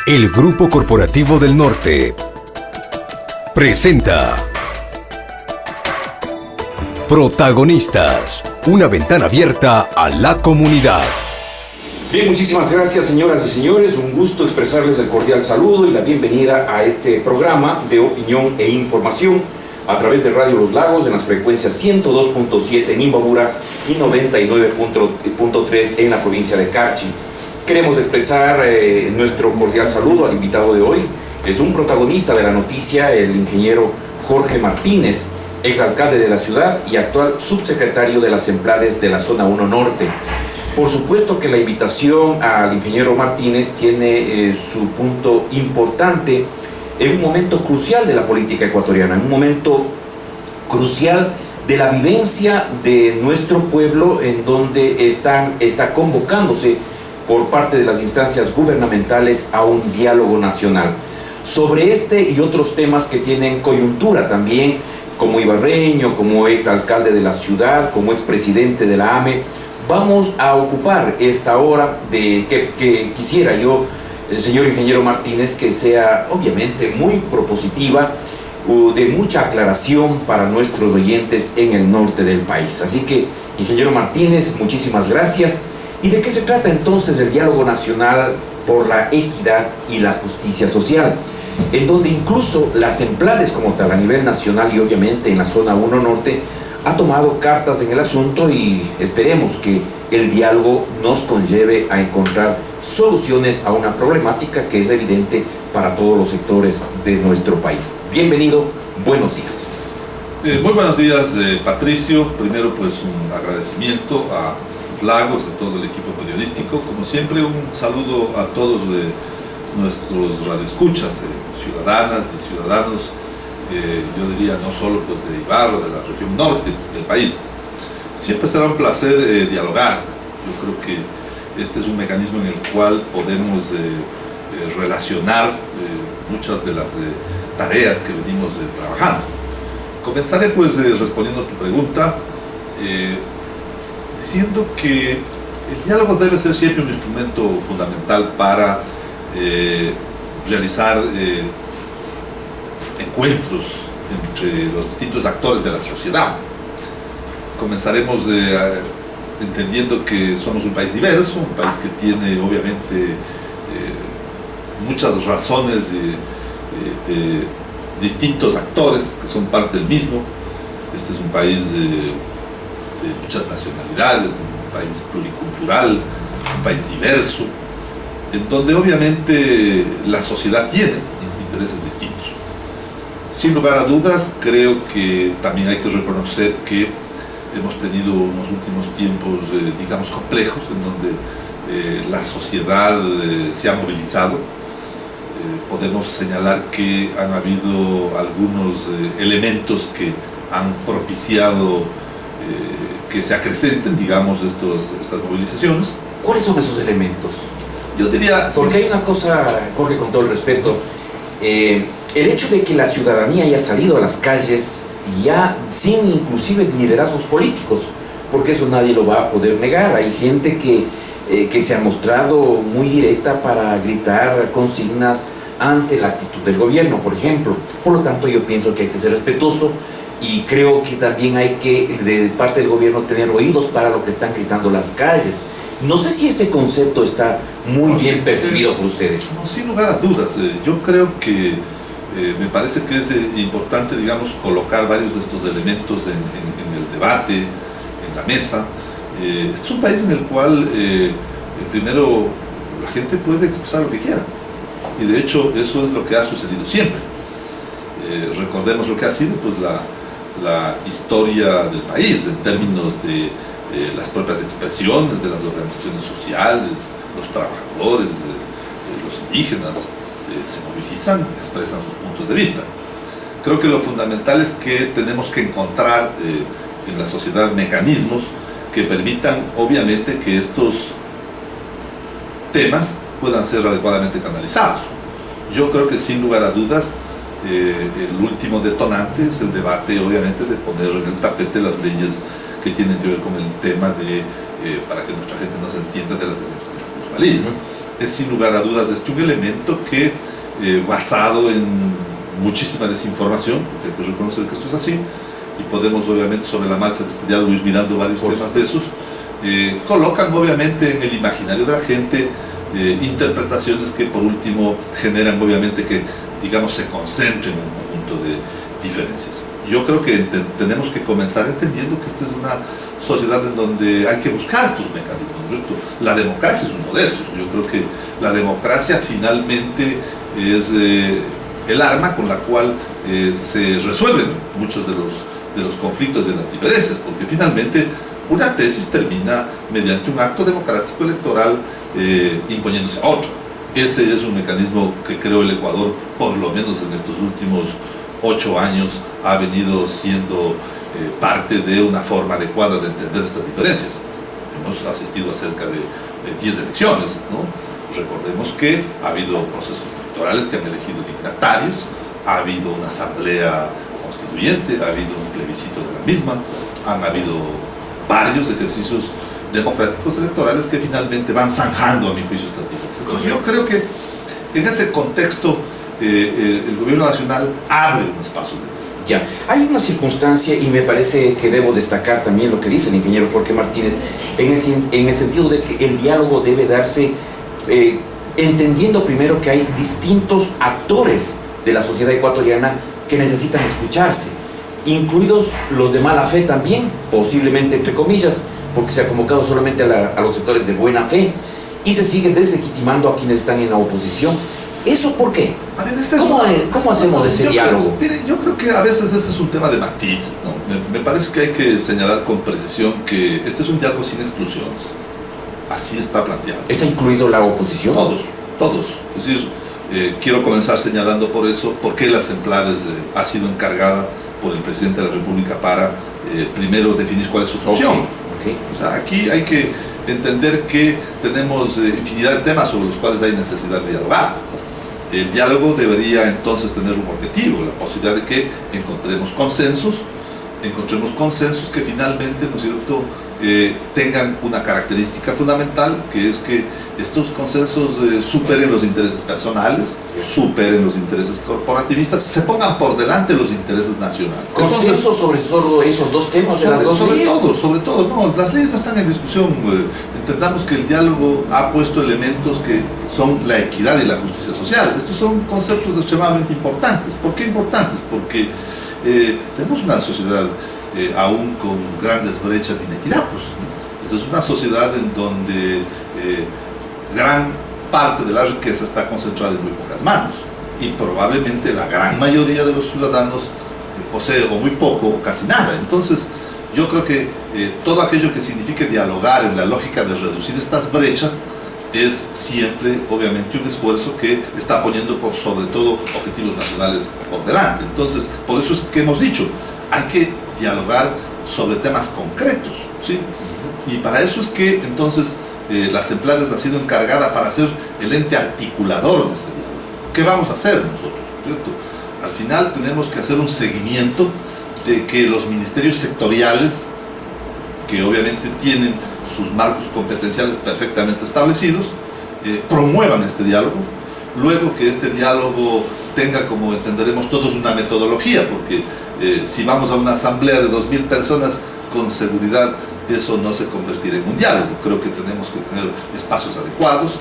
El Grupo Corporativo del Norte presenta Protagonistas, una ventana abierta a la comunidad. Bien, muchísimas gracias, señoras y señores. Un gusto expresarles el cordial saludo y la bienvenida a este programa de opinión e información a través de Radio Los Lagos en las frecuencias 102.7 en Imbabura y 99.3 en la provincia de Carchi. Queremos expresar nuestro cordial saludo al invitado de hoy. Es un protagonista de la noticia, el ingeniero Jorge Martínez, exalcalde de la ciudad y actual subsecretario de las Semplades de la Zona 1 Norte. Por supuesto que la invitación al ingeniero Martínez tiene su punto importante en un momento crucial de la política ecuatoriana, en un momento crucial de la vivencia de nuestro pueblo, en donde está convocándose por parte de las instancias gubernamentales a un diálogo nacional. Sobre este y otros temas que tienen coyuntura también, como ibarreño, como exalcalde de la ciudad, como expresidente de la AME, vamos a ocupar esta hora que quisiera yo, el señor ingeniero Martínez, que sea obviamente muy propositiva, de mucha aclaración para nuestros oyentes en el norte del país. Así que, ingeniero Martínez, muchísimas gracias. ¿Y de qué se trata entonces el diálogo nacional por la equidad y la justicia social? En donde incluso las Semplades como tal a nivel nacional y obviamente en la zona 1 norte ha tomado cartas en el asunto, y esperemos que el diálogo nos conlleve a encontrar soluciones a una problemática que es evidente para todos los sectores de nuestro país. Bienvenido, buenos días. Muy buenos días, Patricio. Primero, pues un agradecimiento a Lagos, a todo el equipo periodístico. Como siempre, un saludo a todos nuestros radioescuchas, ciudadanas y ciudadanos, yo diría no solo pues de Ibarra, de la región norte del país. Siempre será un placer dialogar. Yo creo que este es un mecanismo en el cual podemos relacionar muchas de las tareas que venimos trabajando. Comenzaré pues respondiendo a tu pregunta, diciendo que el diálogo debe ser siempre un instrumento fundamental para realizar encuentros entre los distintos actores de la sociedad. Comenzaremos entendiendo que somos un país diverso, un país que tiene obviamente muchas razones de distintos actores que son parte del mismo. Este es un país de muchas nacionalidades, un país pluricultural, un país diverso, en donde obviamente la sociedad tiene intereses distintos. Sin lugar a dudas, creo que también hay que reconocer que hemos tenido unos últimos tiempos, digamos, complejos, en donde la sociedad se ha movilizado. Podemos señalar que han habido algunos elementos que han propiciado que se acrecenten, digamos, estas movilizaciones. ¿Cuáles son esos elementos? Yo diría... Porque hay una cosa, Jorge, con todo el respeto, el hecho de que la ciudadanía haya salido a las calles ya sin inclusive liderazgos políticos, porque eso nadie lo va a poder negar. Hay gente que se ha mostrado muy directa para gritar consignas ante la actitud del gobierno, por ejemplo. Por lo tanto, yo pienso que hay que ser respetuoso, y creo que también hay que, de parte del gobierno, tener oídos para lo que están gritando las calles. No sé si ese concepto está muy bien percibido por ustedes. No, sin lugar a dudas. Yo creo que me parece que es importante, digamos, colocar varios de estos elementos en el debate, en la mesa. Este es un país en el cual, primero, la gente puede expresar lo que quiera. Y de hecho, eso es lo que ha sucedido siempre. Recordemos lo que ha sido pues, la historia del país en términos de las propias expresiones de las organizaciones sociales, los trabajadores, los indígenas, se movilizan, expresan sus puntos de vista. Creo que lo fundamental es que tenemos que encontrar en la sociedad mecanismos que permitan, obviamente, que estos temas puedan ser adecuadamente canalizados. Yo creo que sin lugar a dudas el último detonante es el debate, obviamente, de poner en el tapete las leyes que tienen que ver con el tema de, para que nuestra gente nos entienda, de las herencias de la plusvalía. es sin lugar a dudas un elemento que, basado en muchísima desinformación, porque hay que reconocer que esto es así, y podemos obviamente sobre la marcha de este diálogo ir mirando varios temas de esos, colocan obviamente en el imaginario de la gente interpretaciones que por último generan obviamente que, digamos, se concentren en un conjunto de diferencias. Yo creo que tenemos que comenzar entendiendo que esta es una sociedad en donde hay que buscar estos mecanismos, ¿cierto? La democracia es uno de esos. Yo creo que la democracia finalmente es el arma con la cual se resuelven muchos de los conflictos y de las diferencias, porque finalmente una tesis termina mediante un acto democrático electoral imponiéndose a otro. Ese es un mecanismo que creo el Ecuador, por lo menos en estos últimos 8 años, ha venido siendo parte de una forma adecuada de entender estas diferencias. Hemos asistido a cerca de 10 elecciones, ¿no? Recordemos que ha habido procesos electorales que han elegido dignatarios, ha habido una asamblea constituyente, ha habido un plebiscito de la misma, han habido varios ejercicios democráticos electorales que finalmente van zanjando, a mi juicio, estas diferencias. Entonces yo creo que en ese contexto el gobierno nacional abre un espacio de diálogo. Ya, hay una circunstancia y me parece que debo destacar también lo que dice el ingeniero Jorge Martínez en el sentido de que el diálogo debe darse entendiendo primero que hay distintos actores de la sociedad ecuatoriana que necesitan escucharse, incluidos los de mala fe también, posiblemente entre comillas, porque se ha convocado solamente a los sectores de buena fe y se sigue deslegitimando a quienes están en la oposición. ¿Eso por qué? A ver, ¿Cómo hacemos ese diálogo? Mire, yo creo que a veces ese es un tema de matices, ¿no? Me parece que hay que señalar con precisión que este es un diálogo sin exclusiones. Así está planteado. ¿Está incluido la oposición? Todos. Es decir, quiero comenzar señalando por eso, por qué la Semplades ha sido encargada por el presidente de la República para primero definir cuál es su función. Okay. O sea, aquí hay que entender que tenemos infinidad de temas sobre los cuales hay necesidad de dialogar. El diálogo debería entonces tener un objetivo, la posibilidad de que encontremos consensos que finalmente, ¿no es cierto?, tengan una característica fundamental, que es que estos consensos superen los intereses personales, superen los intereses corporativistas, se pongan por delante los intereses nacionales. ¿Consenso sobre solo esos dos temas de las dos leyes? Sobre todo, no, las leyes no están en discusión. Entendamos que el diálogo ha puesto elementos que son la equidad y la justicia social. Estos son conceptos extremadamente importantes. ¿Por qué importantes? Porque tenemos una sociedad aún con grandes brechas de inequidad. Esta es una sociedad en donde gran parte de la riqueza está concentrada en muy pocas manos y probablemente la gran mayoría de los ciudadanos posee o muy poco o casi nada. Entonces yo creo que todo aquello que signifique dialogar en la lógica de reducir estas brechas es siempre obviamente un esfuerzo que está poniendo por sobre todo objetivos nacionales por delante. Entonces por eso es que hemos dicho, hay que dialogar sobre temas concretos, ¿sí? Y para eso es que entonces la Semplades ha sido encargada para ser el ente articulador de este diálogo. ¿Qué vamos a hacer nosotros? ¿Cierto? Al final tenemos que hacer un seguimiento de que los ministerios sectoriales, que obviamente tienen sus marcos competenciales perfectamente establecidos, promuevan este diálogo, luego que este diálogo tenga, como entenderemos todos, una metodología, porque si vamos a una asamblea de 2.000 personas, con seguridad eso no se convertirá en un diálogo. Creo que tenemos que tener espacios adecuados,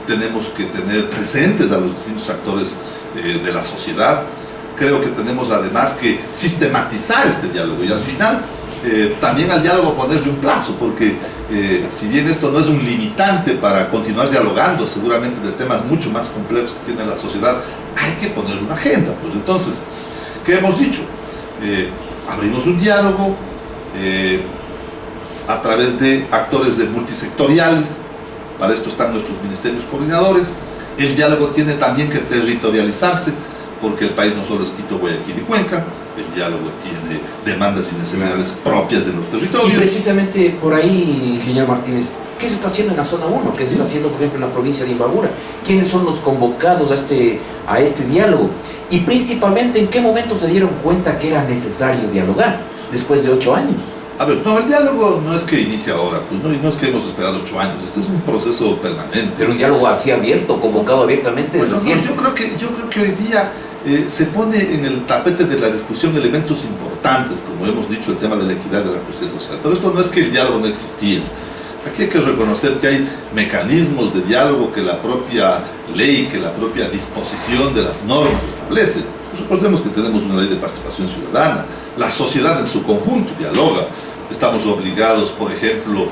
tenemos que tener presentes a los distintos actores de la sociedad. Creo que tenemos además que sistematizar este diálogo y al final también al diálogo ponerle un plazo, porque si bien esto no es un limitante para continuar dialogando, seguramente de temas mucho más complejos que tiene la sociedad, hay que poner una agenda. Pues entonces, ¿qué hemos dicho? Abrimos un diálogo a través de actores multisectoriales. Para esto están nuestros ministerios coordinadores. El diálogo tiene también que territorializarse, porque el país no solo es Quito, Guayaquil y Cuenca. El diálogo tiene demandas y necesidades propias de los territorios. Y precisamente por ahí, ingeniero Martínez, ¿qué se está haciendo en la zona 1? ¿Qué se está haciendo, por ejemplo, en la provincia de Imbabura? ¿Quiénes son los convocados a este diálogo? Y principalmente, ¿en qué momento se dieron cuenta que era necesario dialogar? Después de 8 años. A ver, no, el diálogo no es que inicie ahora, pues no, y no es que hemos esperado 8 años, esto es un proceso permanente. Pero un diálogo así abierto, convocado abiertamente, Bueno, es no, reciente. yo creo que hoy día se pone en el tapete de la discusión elementos importantes, como hemos dicho, el tema de la equidad de la justicia social. Pero esto no es que el diálogo no existía. Aquí hay que reconocer que hay mecanismos de diálogo que la propia ley, que la propia disposición de las normas establece. Pues recordemos que tenemos una ley de participación ciudadana, la sociedad en su conjunto dialoga. Estamos obligados, por ejemplo,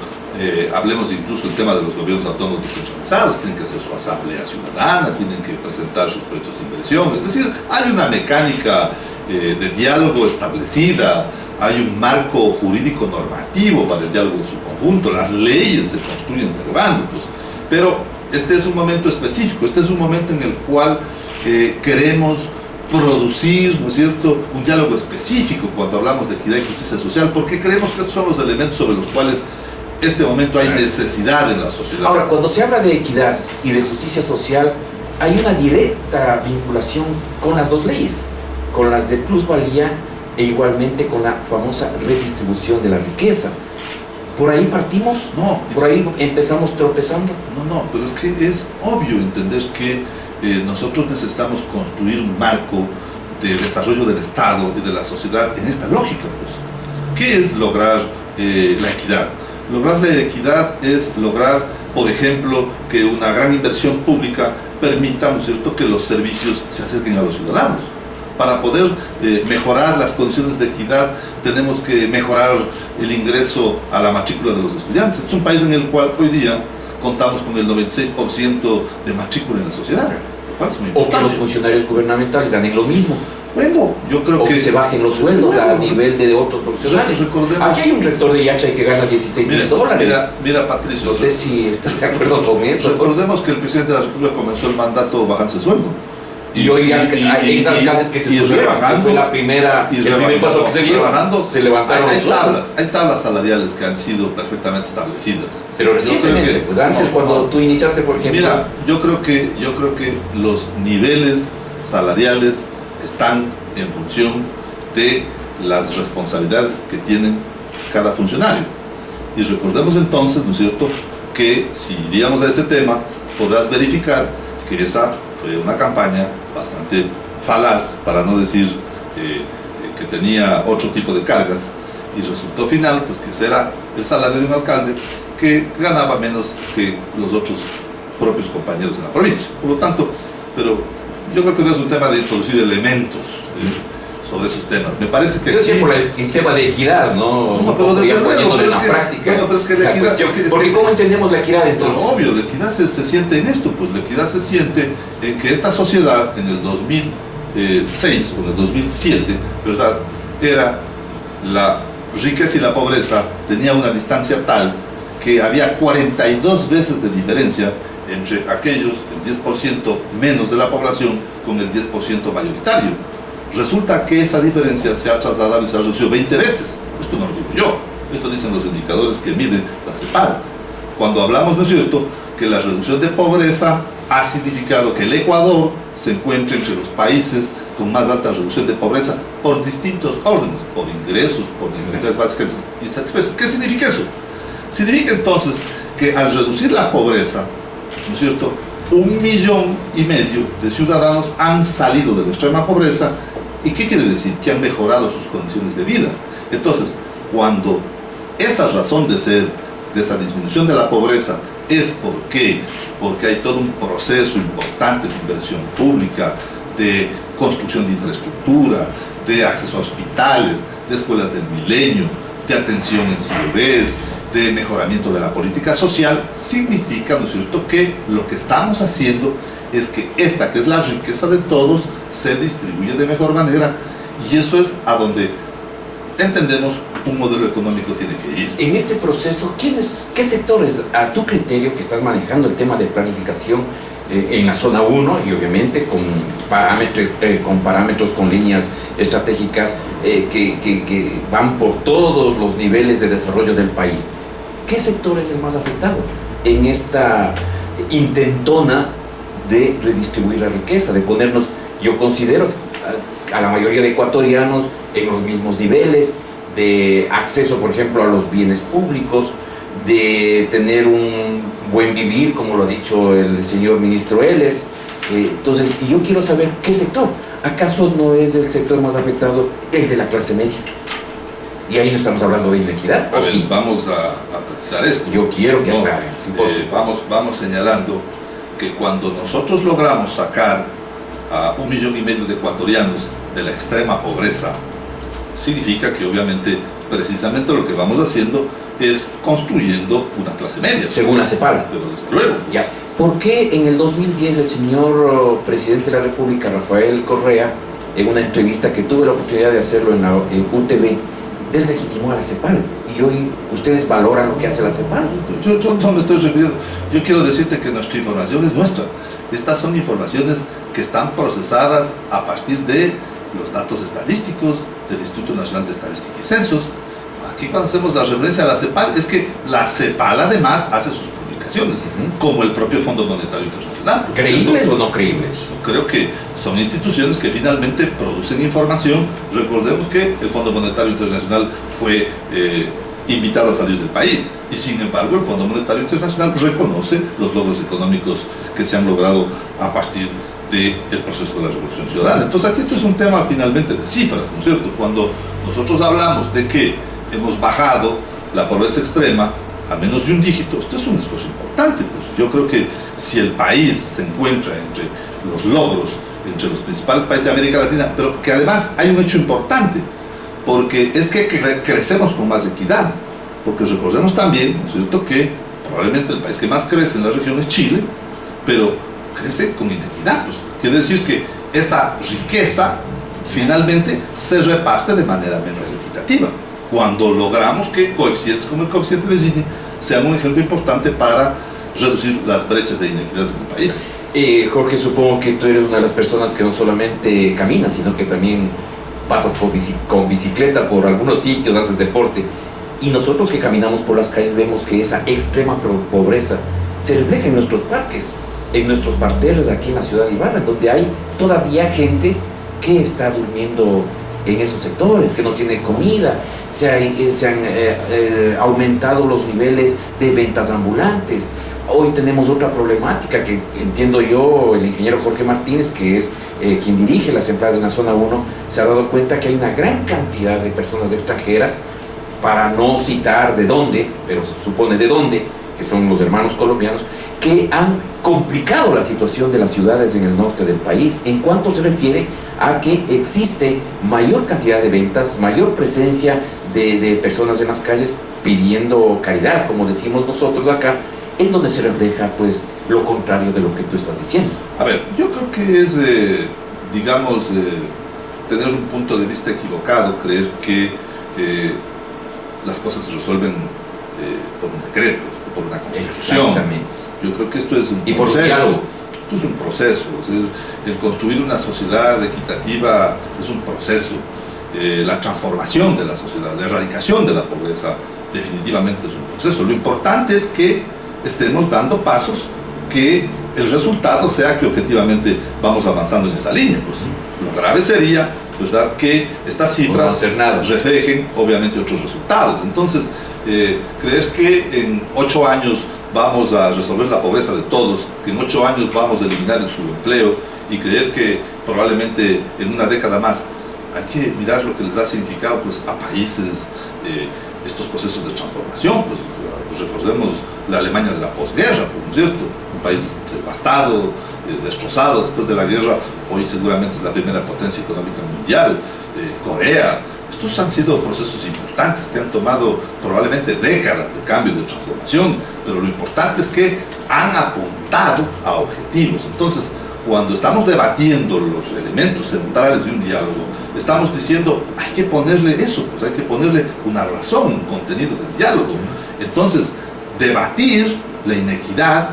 hablemos incluso del tema de los gobiernos autónomos descentralizados, tienen que hacer su asamblea ciudadana, tienen que presentar sus proyectos de inversión, es decir, hay una mecánica de diálogo establecida, hay un marco jurídico normativo para el diálogo en su conjunto, las leyes se construyen derivando, pues, pero este es un momento específico, este es un momento en el cual queremos producir, ¿no es cierto?, un diálogo específico cuando hablamos de equidad y justicia social, porque creemos que estos son los elementos sobre los cuales en este momento hay necesidad en la sociedad. Ahora, cuando se habla de equidad y de justicia social, hay una directa vinculación con las dos leyes, con las de plusvalía e igualmente con la famosa redistribución de la riqueza. ¿Por ahí partimos? No. ¿Por ahí empezamos tropezando? No, pero es que es obvio entender que nosotros necesitamos construir un marco de desarrollo del Estado y de la sociedad en esta lógica, pues. ¿Qué es lograr la equidad? Lograr la equidad es lograr, por ejemplo, que una gran inversión pública permita, ¿no es cierto?, que los servicios se acerquen a los ciudadanos. Para poder mejorar las condiciones de equidad, tenemos que mejorar el ingreso a la matrícula de los estudiantes. Es un país en el cual hoy día contamos con el 96% de matrícula en la sociedad, lo cual es muy O que importante. los funcionarios gubernamentales ganen lo mismo. Bueno, yo creo O que que se bajen los sueldos a nivel de otros profesionales. Recordemos- Aquí hay un rector de Yacha que gana $16,000. Mira, Patricio, No sé si estás de acuerdo con eso. recordemos que el presidente de la República comenzó el mandato bajándose el sueldo. Y hoy hay exalcaldes que se y subieron, rebajando, que fue la primera, y el primer rebajando, paso que se dio, rebajando. se levantaron hay los sueldos. hay tablas salariales que han sido perfectamente establecidas. Pero Yo creo recientemente, que- pues antes no, cuando no. tú iniciaste, por ejemplo, Mira, yo creo que los niveles salariales están en función de las responsabilidades que tienen cada funcionario. Y recordemos entonces, ¿no es cierto?, que si iríamos a ese tema, podrás verificar que esa fue una campaña bastante falaz, para no decir que tenía otro tipo de cargas, y resultó final, pues que ese era el salario de un alcalde que ganaba menos que los otros propios compañeros de la provincia. Por lo tanto, pero yo creo que no es un tema de introducir elementos sobre esos temas. Me parece que yo decía aquí- por el tema de equidad, ¿no? No, pero desde Ya luego, poniéndolo pero en la es que- práctica. bueno, pero es que la equidad- cuestión. es que- Porque ¿cómo entendemos la equidad Pero entonces? obvio, la equidad se siente en esto, pues la equidad se siente en que esta sociedad en el 2006 o en el 2007, ¿verdad?, era la riqueza y la pobreza tenía una distancia tal que había 42 veces de diferencia entre aquellos, el 10% menos de la población, con el 10% mayoritario. Resulta que esa diferencia se ha trasladado y se ha reducido 20 veces. Esto no lo digo yo, esto dicen los indicadores que miden la CEPAL. Cuando hablamos, ¿no es cierto?, que la reducción de pobreza ha significado que el Ecuador se encuentre entre los países con más alta reducción de pobreza por distintos órdenes, por ingresos, por necesidades básicas y satisfechas. ¿Qué significa eso? Significa entonces que al reducir la pobreza, ¿no es cierto?, 1,5 millones de ciudadanos han salido de la extrema pobreza. ¿Y qué quiere decir? Que han mejorado sus condiciones de vida. Entonces, cuando esa razón de ser de esa disminución de la pobreza es porque hay todo un proceso importante de inversión pública, de construcción de infraestructura, de acceso a hospitales, de escuelas del milenio, de atención en bebés, de mejoramiento de la política social, significa, ¿no es cierto?, que lo que estamos haciendo es que esta, que es la riqueza de todos, se distribuye de mejor manera, y eso es a donde entendemos un modelo económico tiene que ir. En este proceso, ¿qué sectores, a tu criterio, que estás manejando el tema de planificación en la zona 1 y obviamente con parámetros, con líneas estratégicas que van por todos los niveles de desarrollo del país? ¿Qué sector es el más afectado en esta intentona de redistribuir la riqueza, de ponernos, yo considero, a la mayoría de ecuatorianos en los mismos niveles, de acceso, por ejemplo, a los bienes públicos, de tener un buen vivir, como lo ha dicho el señor ministro Eles. Entonces, y yo quiero saber qué sector. ¿Acaso no es el sector más afectado el de la clase media? Y ahí no estamos hablando de inequidad. A ver, Sí. vamos a precisar esto. Yo quiero que aclaren. Vamos señalando que cuando nosotros logramos sacar a 1,5 millones de ecuatorianos de la extrema pobreza, significa que obviamente precisamente lo que vamos haciendo es construyendo una clase media. Según la CEPAL. Pero desde luego. Ya. ¿Por qué en el 2010 el señor presidente de la República, Rafael Correa, en una entrevista que tuve la oportunidad de hacerlo en UTV, deslegitimó a la CEPAL? Y hoy ustedes valoran lo que hace la CEPAL. Yo no me estoy refiriendo. Yo quiero decirte que nuestra información es nuestra. Estas son informaciones que están procesadas a partir de los datos estadísticos del Instituto Nacional de Estadística y Censos. Aquí cuando hacemos la referencia a la CEPAL, es que la CEPAL además hace sus publicaciones, como el propio Fondo Monetario Internacional. ¿Creíbles o no creíbles? Creo que son instituciones que finalmente producen información. Recordemos que el Fondo Monetario Internacional fue invitado a salir del país y sin embargo el Fondo Monetario Internacional reconoce los logros económicos que se han logrado a partir del proceso de la Revolución Ciudadana. Entonces aquí esto es un tema finalmente de cifras, ¿no es cierto? Cuando nosotros hablamos de que hemos bajado la pobreza extrema a menos de un dígito, esto es un esfuerzo importante. Pues yo creo que si el país se encuentra entre los logros, entre los principales países de América Latina, pero que además hay un hecho importante, porque es que crecemos con más equidad, porque recordemos también, ¿no es cierto?, que probablemente el país que más crece en la región es Chile, pero crece con inequidad. Pues quiere decir que esa riqueza finalmente se reparte de manera menos equitativa, cuando logramos que coeficientes como el coeficiente de Gini sean un ejemplo importante para reducir las brechas de inequidades en el país. Jorge, supongo que tú eres una de las personas que no solamente caminas, sino que también pasas con bicicleta por algunos sitios, haces deporte. Y nosotros que caminamos por las calles vemos que esa extrema pobreza se refleja en nuestros parques, en nuestros parterres aquí en la ciudad de Ibarra, donde hay todavía gente que está durmiendo en esos sectores, que no tiene comida. Se han aumentado los niveles de ventas ambulantes. Hoy tenemos otra problemática que entiendo yo, el ingeniero Jorge Martínez, que es quien dirige las empresas en la zona 1, se ha dado cuenta que hay una gran cantidad de personas extranjeras, para no citar de dónde, pero se supone de dónde, que son los hermanos colombianos, que han complicado la situación de las ciudades en el norte del país, en cuanto se refiere a que existe mayor cantidad de ventas, mayor presencia de personas en las calles pidiendo caridad, como decimos nosotros acá, en donde se refleja pues lo contrario de lo que tú estás diciendo. A ver, yo creo que es, tener un punto de vista equivocado, creer que las cosas se resuelven por un decreto, por una constitución. Exactamente. Yo creo que esto es un y por proceso. diálogo. Esto es un proceso. Es decir, el construir una sociedad equitativa es un proceso. La transformación de la sociedad, la erradicación de la pobreza, definitivamente es un proceso. Lo importante es que estemos dando pasos, que el resultado sea que objetivamente vamos avanzando en esa línea. Pues, lo grave sería, ¿verdad?, que estas cifras reflejen obviamente otros resultados. Entonces, creer que en 8 años vamos a resolver la pobreza de todos, que en 8 años vamos a eliminar el subempleo, y creer que probablemente en una década más, hay que mirar lo que les ha significado pues, a países estos procesos de transformación. Pues recordemos la Alemania de la posguerra, ¿no es cierto? Un país devastado, destrozado después de la guerra, hoy seguramente es la primera potencia económica mundial. Corea. Estos han sido procesos importantes que han tomado probablemente décadas de cambio, de transformación, pero lo importante es que han apuntado a objetivos. Entonces, cuando estamos debatiendo los elementos centrales de un diálogo, estamos diciendo, hay que ponerle eso, pues hay que ponerle una razón, un contenido del diálogo. Entonces, debatir la inequidad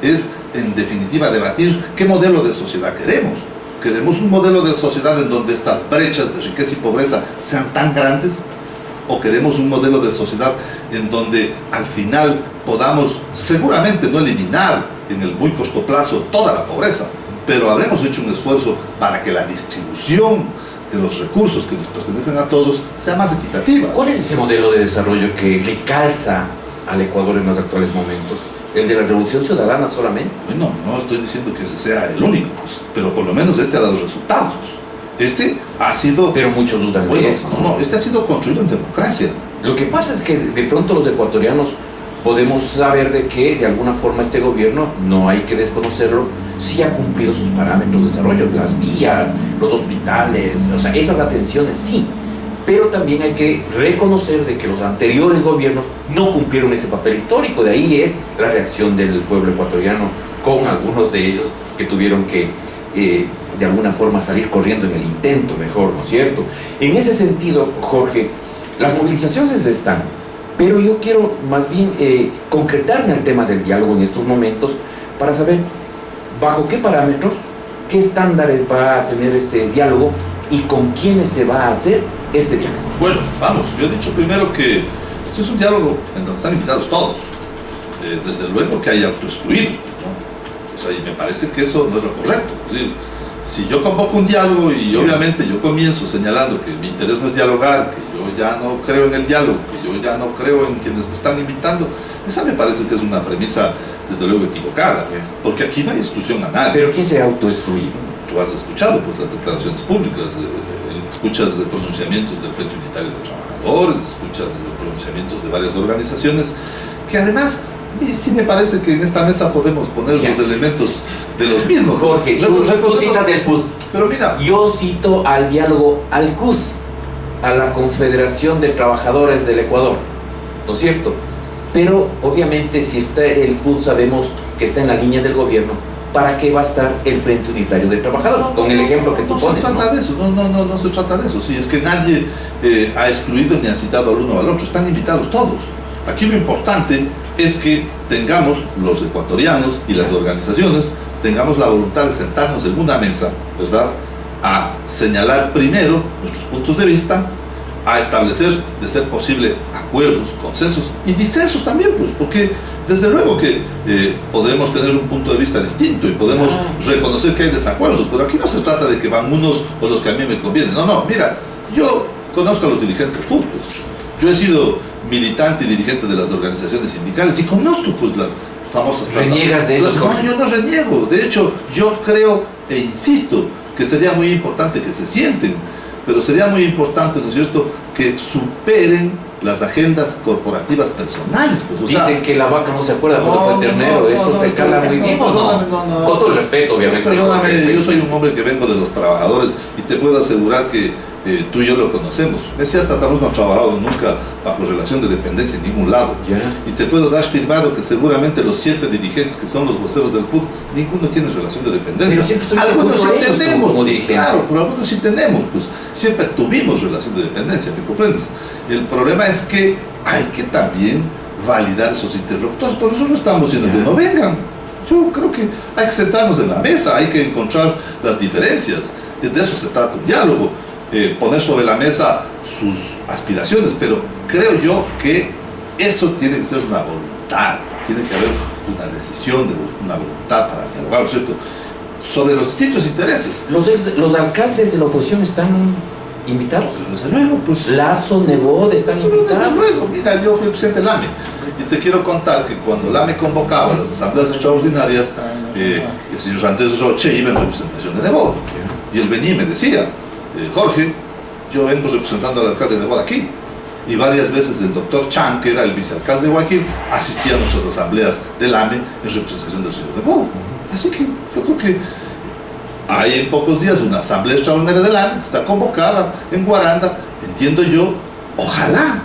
es, en definitiva, debatir qué modelo de sociedad queremos. ¿Queremos un modelo de sociedad en donde estas brechas de riqueza y pobreza sean tan grandes? ¿O queremos un modelo de sociedad en donde al final podamos, seguramente no eliminar en el muy corto plazo toda la pobreza, pero habremos hecho un esfuerzo para que la distribución de los recursos que nos pertenecen a todos sea más equitativa. ¿Cuál es ese modelo de desarrollo que le calza al Ecuador en los actuales momentos? ¿El de la revolución ciudadana solamente? Bueno, no estoy diciendo que ese sea el único, pues, pero por lo menos este ha dado resultados. Este ha sido... Pero muchos dudan bueno, de eso. no, este ha sido construido en democracia. Lo que pasa es que de pronto los ecuatorianos podemos saber de que de alguna forma este gobierno, no hay que desconocerlo, sí ha cumplido sus parámetros de desarrollo, las vías, los hospitales, o sea, esas atenciones sí, pero también hay que reconocer de que los anteriores gobiernos no cumplieron ese papel histórico. De ahí es la reacción del pueblo ecuatoriano, con algunos de ellos que tuvieron que de alguna forma salir corriendo en el intento mejor, ¿no es cierto? En ese sentido, Jorge, las movilizaciones están, pero yo quiero más bien concretarme al tema del diálogo en estos momentos para saber bajo qué parámetros, qué estándares va a tener este diálogo y con quiénes se va a hacer este diálogo. Bueno, vamos, yo he dicho primero que este es un diálogo en donde están invitados todos. Desde luego que hay autoexcluidos, ¿no? O sea, y me parece que eso no es lo correcto. Es decir, si yo convoco un diálogo y obviamente yo comienzo señalando que mi interés no es dialogar, que yo ya no creo en el diálogo, que yo ya no creo en quienes me están invitando, esa me parece que es una premisa desde luego equivocada, porque aquí no hay exclusión a nadie. ¿Pero quién se ha autoexcluido? Tú has escuchado pues, las declaraciones públicas, escuchas pronunciamientos del Frente Unitario de Trabajadores, escuchas pronunciamientos de varias organizaciones, que además, a mí sí me parece que en esta mesa podemos poner los elementos de los mismos. Jorge, tú citas el FUS. Pero mira, yo cito al diálogo al CUS, a la Confederación de Trabajadores del Ecuador, ¿no es cierto? Pero obviamente si está el CUS sabemos que está en la línea del gobierno, ¿para qué va a estar el Frente Unitario de Trabajadores? Con el ejemplo que tú pones. No se trata de eso, no se trata de eso. Si es que nadie ha excluido ni ha citado al uno o al otro, están invitados todos. Aquí lo importante es que tengamos, los ecuatorianos y las organizaciones, tengamos la voluntad de sentarnos en una mesa, ¿verdad?, a señalar primero nuestros puntos de vista, a establecer, de ser posible, acuerdos, consensos y disensos también, pues, porque desde luego que podremos tener un punto de vista distinto y podemos reconocer que hay desacuerdos, pero aquí no se trata de que van unos o los que a mí me convienen. No, mira, yo conozco a los dirigentes del fútbol, pues. Yo he sido militante y dirigente de las organizaciones sindicales y conozco pues las famosas... ¿Reniegas de eso? No, yo no reniego. De hecho, yo creo e insisto que sería muy importante que se sienten, pero sería muy importante, ¿no es cierto?, que superen las agendas corporativas personales. Pues, o dicen sea, que la vaca no se acuerda cuando fue ternero, eso te cala muy bien, ¿o no? Con todo el respeto, obviamente. Perdóname, yo soy un hombre que vengo de los trabajadores y te puedo asegurar que tú y yo lo conocemos. Mesías Tratamos no ha trabajado nunca bajo relación de dependencia en ningún lado. Ya. Y te puedo dar firmado que seguramente los 7 dirigentes que son los voceros del fútbol, ninguno tiene relación de dependencia. Pero siempre estoy Algunos sí ellos tenemos, como dirigente. claro, pero algunos sí tenemos, pues siempre tuvimos relación de dependencia, ¿me comprendes? El problema es que hay que también validar esos interlocutores, por eso no estamos diciendo que no vengan. Yo creo que hay que sentarnos en la mesa, hay que encontrar las diferencias, de eso se trata un diálogo. Poner sobre la mesa sus aspiraciones, pero creo yo que eso tiene que ser una voluntad, tiene que haber una decisión, una voluntad para dialogar, ¿no es cierto?, sobre los distintos intereses. Los alcaldes de la oposición están invitados. Pero desde luego, pues... Lazo, Nebot están invitados. Desde luego, mira, yo fui presidente del AME y te quiero contar que cuando el AME convocaba las asambleas extraordinarias, el señor Andrés Roche iba en representación de Nebot, y él venía y me decía: Jorge, yo vengo representando al alcalde de Guayaquil. Y varias veces el doctor Chan, que era el vicealcalde de Guayaquil, asistía a nuestras asambleas del AME en representación del señor Nebot. Así que yo creo que hay en pocos días una asamblea extraordinaria del AME, está convocada en Guaranda. Entiendo yo, ojalá,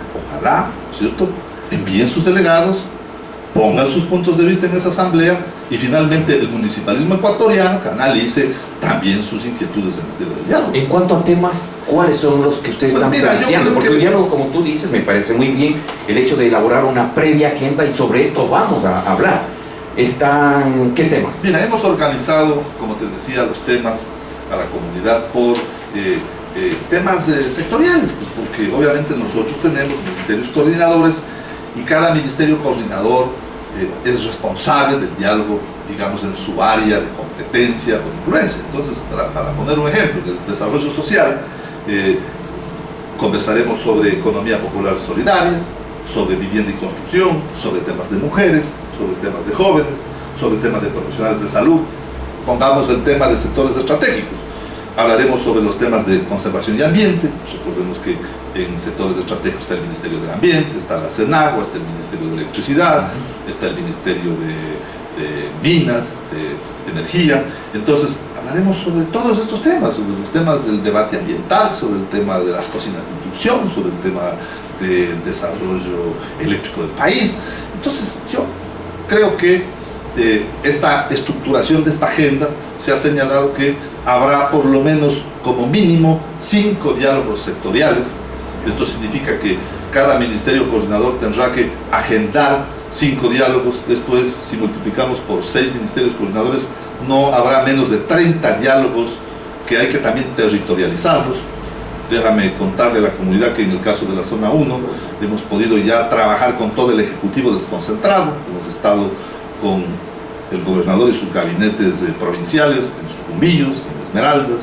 ¿cierto?, envíen sus delegados, pongan sus puntos de vista en esa asamblea y finalmente el municipalismo ecuatoriano que analice también sus inquietudes en materia de diálogo. En cuanto a temas, ¿cuáles son los que ustedes están planteando? Porque el diálogo, como tú dices, me parece muy bien el hecho de elaborar una previa agenda y sobre esto vamos a hablar. ¿Qué temas? Mira, hemos organizado, como te decía, los temas a la comunidad por temas sectoriales, pues porque obviamente nosotros tenemos ministerios coordinadores y cada ministerio coordinador es responsable del diálogo, digamos, en su área de competencia o influencia. Entonces, para poner un ejemplo, el desarrollo social, Conversaremos sobre economía popular solidaria, sobre vivienda y construcción, sobre temas de mujeres, sobre temas de jóvenes, sobre temas de profesionales de salud. Pongamos el tema de sectores estratégicos. Hablaremos sobre los temas de conservación y ambiente. Recordemos que en sectores estratégicos está el Ministerio del Ambiente, está la CENAGUA, está el Ministerio de Electricidad, está el Ministerio de Minas, de Energía. Entonces, hablaremos sobre todos estos temas, sobre los temas del debate ambiental, sobre el tema de las cocinas de inducción, sobre el tema del desarrollo eléctrico del país. Entonces, yo creo que esta estructuración de esta agenda se ha señalado que habrá por lo menos como mínimo 5 diálogos sectoriales. Esto significa que cada ministerio coordinador tendrá que agendar 5 diálogos. Esto es, si multiplicamos por 6 ministerios coordinadores, no habrá menos de 30 diálogos que hay que también territorializarlos. Déjame contarle a la comunidad que en el caso de la zona 1 hemos podido ya trabajar con todo el ejecutivo desconcentrado. Hemos estado con el gobernador y sus gabinetes provinciales en Sucumbíos, en Esmeraldas,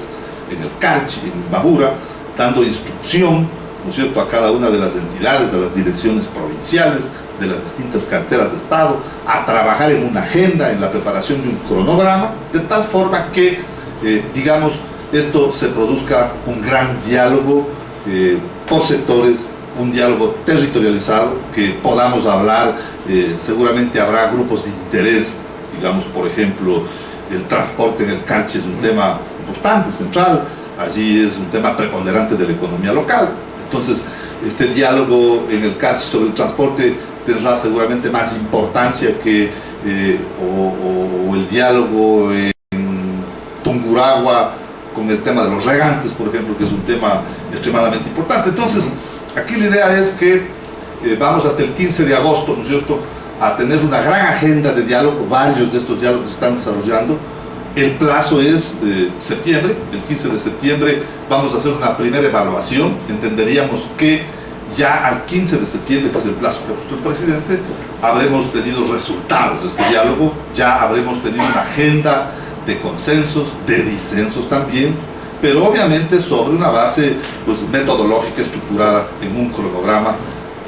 en el Carchi, en Imbabura, dando instrucción, ¿no es cierto?, a cada una de las entidades, de las direcciones provinciales, de las distintas carteras de Estado, a trabajar en una agenda, en la preparación de un cronograma, de tal forma que, digamos, esto se produzca un gran diálogo por sectores, un diálogo territorializado, que podamos hablar, seguramente habrá grupos de interés, digamos, por ejemplo, el transporte en el Carchi es un tema importante, central, allí es un tema preponderante de la economía local. Entonces, este diálogo en el Carchi sobre el transporte tendrá seguramente más importancia que o el diálogo en Tungurahua con el tema de los regantes, por ejemplo, que es un tema extremadamente importante. Entonces, aquí la idea es que vamos hasta el 15 de agosto, ¿no es cierto?, a tener una gran agenda de diálogo. Varios de estos diálogos se están desarrollando. El plazo es septiembre. El 15 de septiembre vamos a hacer una primera evaluación. Entenderíamos que ya al 15 de septiembre, que es el plazo que ha puesto el presidente, habremos tenido resultados de este diálogo, ya habremos tenido una agenda de consensos, de disensos también, pero obviamente sobre una base, pues, metodológica, estructurada en un cronograma,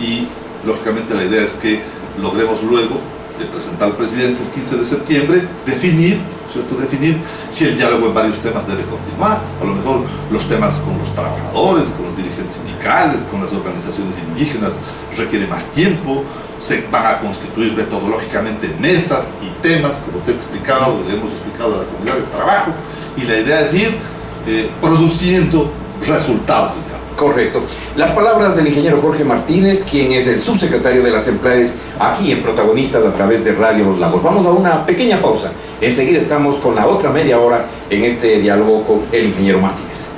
y lógicamente la idea es que logremos luego de presentar al presidente el 15 de septiembre definir, ¿cierto?, definir si el diálogo en varios temas debe continuar. A lo mejor los temas con los trabajadores, con los dirigentes sindicales, con las organizaciones indígenas requiere más tiempo. Se van a constituir metodológicamente mesas y temas, como te he explicado, le hemos explicado a la comunidad de trabajo, y la idea es ir produciendo resultados. Correcto. Las palabras del ingeniero Jorge Martínez, quien es el subsecretario de las Empleades, aquí en Protagonistas a través de Radio Los Lagos. Vamos a una pequeña pausa. Enseguida estamos con la otra media hora en este diálogo con el ingeniero Martínez.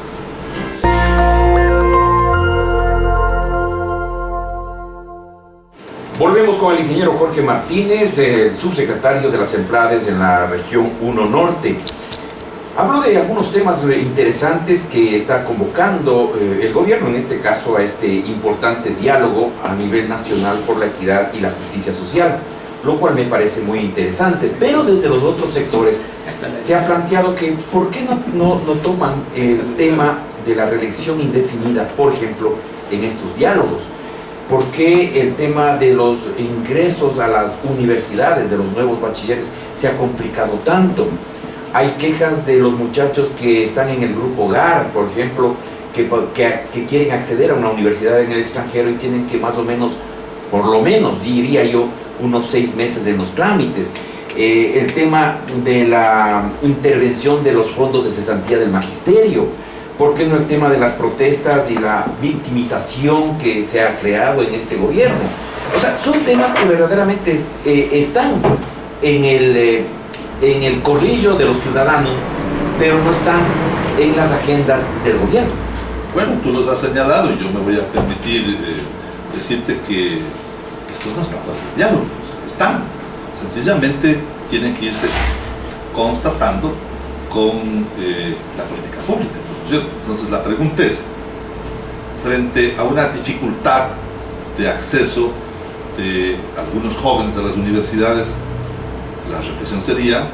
Volvemos con el ingeniero Jorge Martínez, el subsecretario de las Empleades en la región 1 Norte. Hablo de algunos temas interesantes que está convocando el gobierno, en este caso, a este importante diálogo a nivel nacional por la equidad y la justicia social, lo cual me parece muy interesante. Pero desde los otros sectores se ha planteado que ¿por qué no toman el tema de la reelección indefinida, por ejemplo, en estos diálogos? ¿Por qué el tema de los ingresos a las universidades de los nuevos bachilleres se ha complicado tanto? Hay quejas de los muchachos que están en el grupo GAR, por ejemplo, que quieren acceder a una universidad en el extranjero y tienen que más o menos, por lo menos, diría yo, unos 6 meses en los trámites. El tema de la intervención de los fondos de cesantía del magisterio. ¿Por qué no el tema de las protestas y la victimización que se ha creado en este gobierno? O sea, son temas que verdaderamente están en el corrillo de los ciudadanos, pero no están en las agendas del gobierno. Bueno, tú los has señalado y yo me voy a permitir decirte que estos no están diálogos, están. Sencillamente tienen que irse constatando con la política pública, ¿no es cierto? Entonces la pregunta es, frente a una dificultad de acceso de algunos jóvenes a las universidades, la reflexión sería,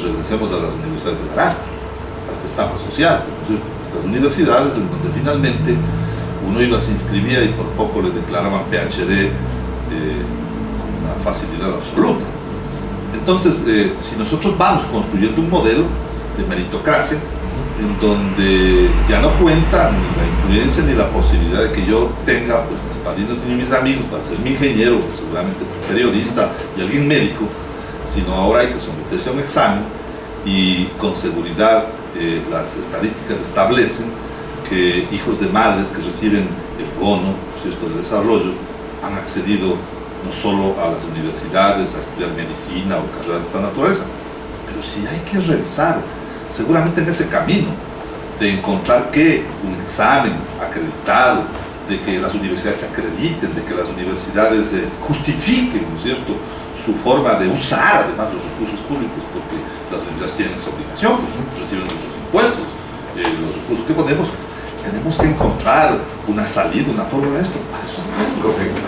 regresemos a las universidades de Erasmus, a esta estafa social, ¿no es cierto? estas universidades en donde finalmente uno iba, se inscribía y por poco le declaraban PhD con una facilidad absoluta. Entonces, si nosotros vamos construyendo un modelo de meritocracia en donde ya no cuenta ni la influencia ni la posibilidad de que yo tenga pues, mis padrinos ni mis amigos para ser mi ingeniero, seguramente periodista y alguien médico, sino ahora hay que someterse a un examen y con seguridad las estadísticas establecen que hijos de madres que reciben el bono, ¿cierto?, de desarrollo han accedido no solo a las universidades a estudiar medicina o carreras de esta naturaleza, pero sí hay que revisar seguramente en ese camino de encontrar que un examen acreditado, de que las universidades se acrediten, de que las universidades justifiquen, ¿no es cierto?, su forma de usar además los recursos públicos, porque las universidades tienen esa obligación, pues, reciben nuestros impuestos, los recursos que ponemos. Tenemos que encontrar una salida, una forma de esto. Para eso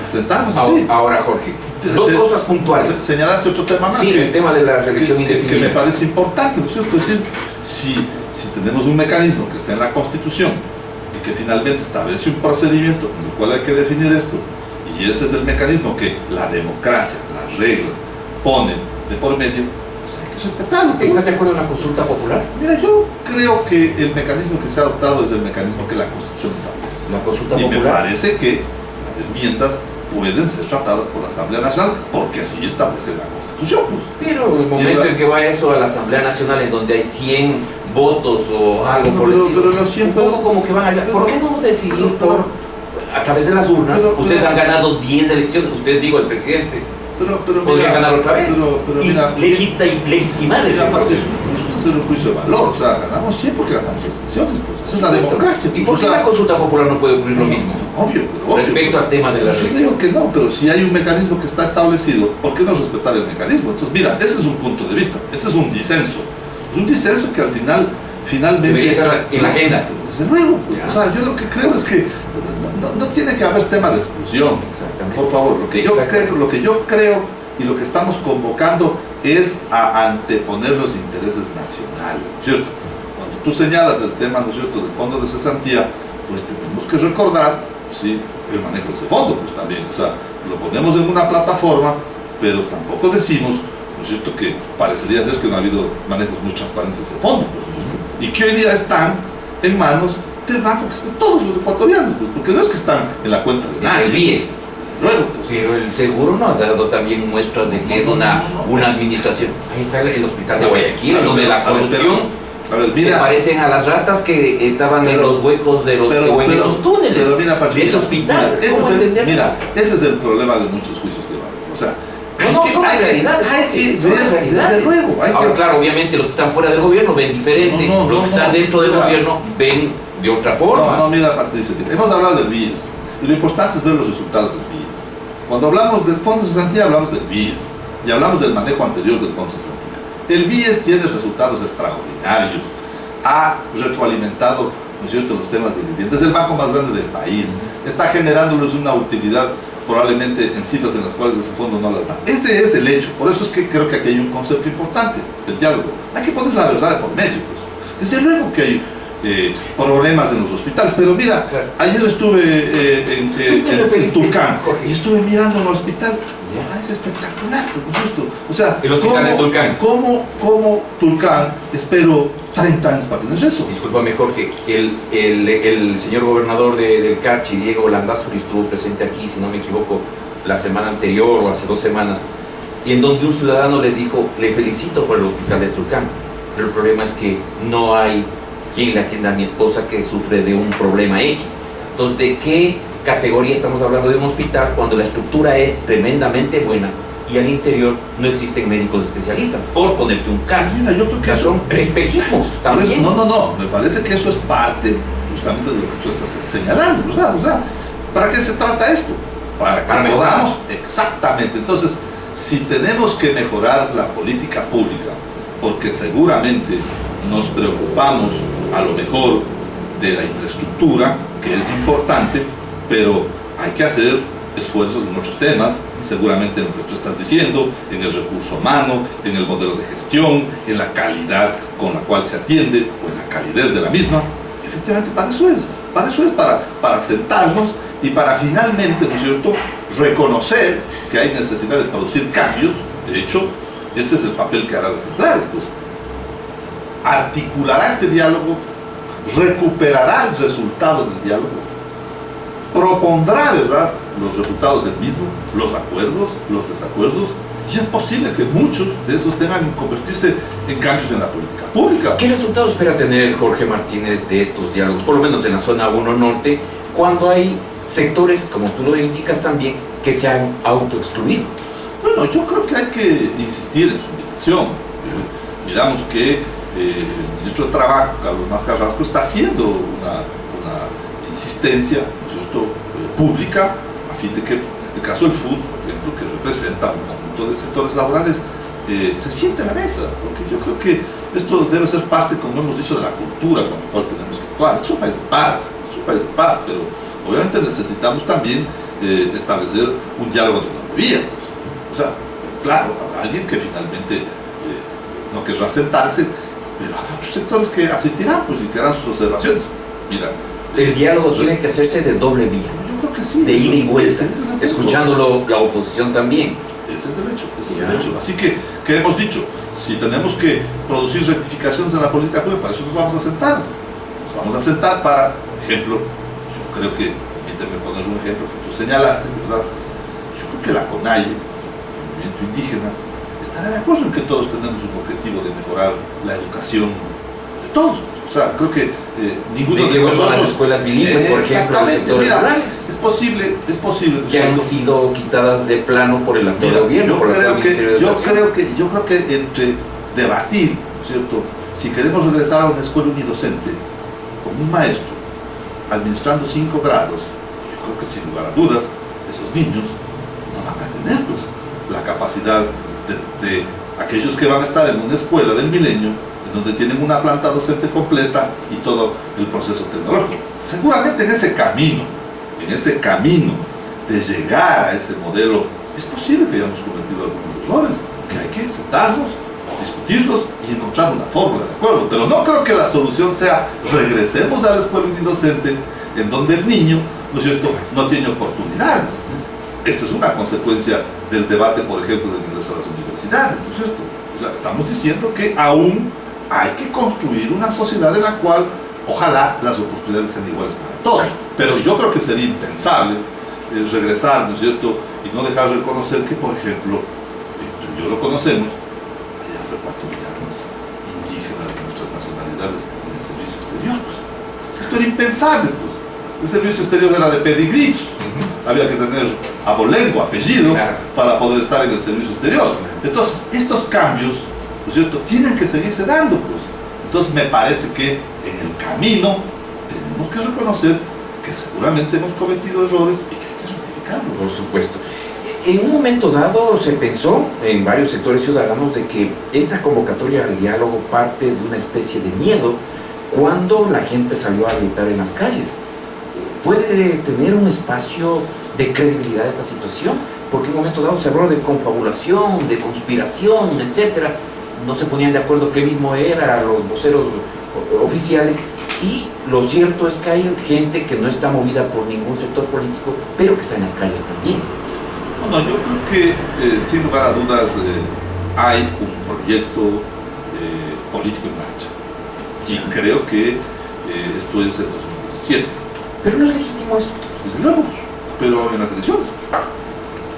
sentarnos así. Ahora, Jorge, dos cosas puntuales. Señalaste otro tema más. Sí, el tema de la reelección indefinida. Que me parece importante, ¿no es cierto? Es decir, si tenemos un mecanismo que está en la Constitución y que finalmente establece un procedimiento con el cual hay que definir esto, y ese es el mecanismo que la democracia, la regla, pone de por medio, respetarlo. ¿Estás de acuerdo en la consulta popular? Mira, yo creo que el mecanismo que se ha adoptado es el mecanismo que la Constitución establece. La consulta y popular. Me parece que las enmiendas pueden ser tratadas por la Asamblea Nacional porque así establece la Constitución. Pues. Pero el momento en que va eso a la Asamblea Nacional, en donde hay 100 votos o algo por el estilo, pero no siempre, un poco como que van allá. ¿Por qué no decidir a través de las urnas? Ustedes han ganado 10 elecciones, ustedes digo el presidente. Podría ganar otra vez pero y mira, legitimar ese proceso. Nosotros hacemos un juicio de valor, o sea, ganamos 100 porque ganamos las elecciones, pues. Esa es la democracia. ¿Y por qué la consulta popular no puede ocurrir lo mismo? Obvio. Respecto al tema de la Yo elección. digo que no, pero si hay un mecanismo que está establecido, ¿por qué no respetar el mecanismo? Entonces, mira, ese es un punto de vista, ese es un disenso. Es un disenso que al finalmente... Debería estar en la agenda. Desde luego, pues, o sea, yo lo que creo es que no tiene que haber tema de exclusión. Exactamente. Por favor, lo que yo creo y lo que estamos convocando es a anteponer los intereses nacionales, ¿no es cierto? Cuando tú señalas el tema, ¿no es cierto?, del fondo de cesantía, pues tenemos que recordar, ¿sí?, el manejo de ese fondo, pues también, o sea, lo ponemos en una plataforma, pero tampoco decimos, ¿no es cierto?, que parecería ser que no ha habido manejos muy transparentes de ese fondo, pues, ¿no? Y que hoy día están en manos del banco que están todos los ecuatorianos, pues, porque no es que están en la cuenta de nadie. El BIES. Luego, pues, pero el seguro no ha dado también muestras de que es una administración. Ahí está el hospital de Guayaquil, donde la corrupción se parecen a las ratas que estaban en los huecos de los en esos túneles de ese hospital. Mira, ese es el problema de muchos juicios de valor. O sea, no son realidades. Desde luego. Ahora, claro, obviamente los que están fuera del gobierno ven diferente, los que están dentro del gobierno ven de otra forma. No, mira, Patricia, hemos hablado del BIES. Y lo importante es ver los resultados del BIES. Cuando hablamos del Fondo de Cesantía, hablamos del BIES y hablamos del manejo anterior del Fondo de Cesantía. El BIES tiene resultados extraordinarios, ha retroalimentado, ¿no es cierto?, los temas de vivienda. Es el banco más grande del país, está generándoles una utilidad probablemente en cifras en las cuales ese fondo no las da. Ese es el hecho, por eso es que creo que aquí hay un concepto importante del diálogo. Hay que poner la verdad de por medio, pues. Desde luego que hay problemas en los hospitales, pero mira, ayer estuve en Tulcán y estuve mirando un hospital. Es espectacular, por supuesto. O sea, el hospital de Tulcán. ¿Cómo Tulcán espero 30 años para tener eso? Discúlpame, Jorge, el señor gobernador del Carchi, Diego Landázuri, estuvo presente aquí, si no me equivoco, la semana anterior o hace 2 semanas, y en donde un ciudadano le dijo: le felicito por el hospital de Tulcán, pero el problema es que no hay quien le atienda a mi esposa que sufre de un problema X. Entonces, ¿de qué categoría estamos hablando de un hospital cuando la estructura es tremendamente buena y al interior no existen médicos especialistas? Por ponerte un caso. Mira, yo creo que son espejismos también. No, me parece que eso es parte justamente de lo que tú estás señalando. O sea, ¿para qué se trata esto? Para que podamos, exactamente. Entonces, si tenemos que mejorar la política pública, porque seguramente nos preocupamos a lo mejor de la infraestructura, que es importante, pero hay que hacer esfuerzos en otros temas, seguramente en lo que tú estás diciendo, en el recurso humano, en el modelo de gestión, en la calidad con la cual se atiende o en la calidez de la misma. efectivamente para eso es, para sentarnos y para finalmente, ¿no es cierto?, reconocer que hay necesidad de producir cambios. De hecho, ese es el papel que harán las centrales, pues. Articulará este diálogo, recuperará el resultado del diálogo, propondrá, ¿verdad?, los resultados del mismo, los acuerdos, los desacuerdos, y es posible que muchos de esos tengan que convertirse en cambios en la política pública. ¿Qué resultados espera tener Jorge Martínez de estos diálogos, por lo menos en la zona 1 norte, cuando hay sectores, como tú lo indicas también, que se han autoexcluido? Bueno, yo creo que hay que insistir en su invitación. Miramos que el ministro de Trabajo, Carlos Mas Carrasco, está haciendo una insistencia, ¿no es cierto?, pública, a fin de que, en este caso, el FUT, por ejemplo, que representa un conjunto de sectores laborales, se siente a la mesa, porque yo creo que esto debe ser parte, como hemos dicho, de la cultura con la cual tenemos que actuar. Es un país de paz, pero obviamente necesitamos también establecer un diálogo de doble vía. O sea, claro, habrá alguien que finalmente no querrá sentarse, pero habrá otros sectores que asistirán, pues, y que harán sus observaciones. Mira, el diálogo tiene que hacerse de doble vía. Yo creo que sí. De ida y vuelta, es escuchándolo la oposición también. Ese es el hecho. Así que, ¿qué hemos dicho? Si tenemos que producir rectificaciones en la política pública, para eso nos vamos a sentar. Nos vamos a sentar para, ejemplo, yo creo que, permíteme poner un ejemplo que tú señalaste, ¿verdad? Yo creo que la CONAIE, el movimiento indígena, estará de acuerdo en que todos tenemos un objetivo de mejorar la educación de todos. O sea, creo que ninguno de nosotros... las escuelas bilingües, por ejemplo, los sectores rurales. Es posible. Que han sido quitadas de plano por el actual gobierno, por el actual Ministerio de Educación. Yo creo que entre debatir, ¿no es cierto?, si queremos regresar a una escuela unidocente con un maestro administrando 5 grados, yo creo que sin lugar a dudas, esos niños no van a tener, pues, la capacidad de aquellos que van a estar en una escuela del milenio, donde tienen una planta docente completa y todo el proceso tecnológico. Seguramente en ese camino de llegar a ese modelo, es posible que hayamos cometido algunos errores, que hay que sentarnos, discutirlos y encontrar una fórmula, ¿de acuerdo? Pero no creo que la solución sea regresemos a la escuela unidocente, en donde el niño, ¿no es cierto?, no tiene oportunidades. Esa es una consecuencia del debate, por ejemplo, del ingreso a las universidades, ¿no es cierto? O sea, estamos diciendo que aún hay que construir una sociedad en la cual ojalá las oportunidades sean iguales para todos. Pero yo creo que sería impensable regresar, ¿no es cierto?, y no dejar de reconocer que, por ejemplo, tú y yo lo conocemos, hay afroecuatorianos, indígenas de nuestras nacionalidades en el servicio exterior. Pues. Esto era impensable, pues. El servicio exterior era de pedigrí. Había que tener abolengo, apellido, para poder estar en el servicio exterior. Entonces, estos cambios, ¿no es cierto?, tienen que seguirse dando, pues. Entonces me parece que en el camino tenemos que reconocer que seguramente hemos cometido errores y que hay que rectificarlos. Por supuesto. En un momento dado se pensó en varios sectores ciudadanos de que esta convocatoria al diálogo parte de una especie de miedo cuando la gente salió a gritar en las calles. ¿Puede tener un espacio de credibilidad esta situación? Porque en un momento dado se habló de confabulación, de conspiración, etcétera. No se ponían de acuerdo qué mismo eran los voceros oficiales, y lo cierto es que hay gente que no está movida por ningún sector político, pero que está en las calles también. Bueno, yo creo que sin lugar a dudas hay un proyecto político en marcha, y creo que esto es en 2017. Pero no es legítimo eso. Desde luego, pero en las elecciones.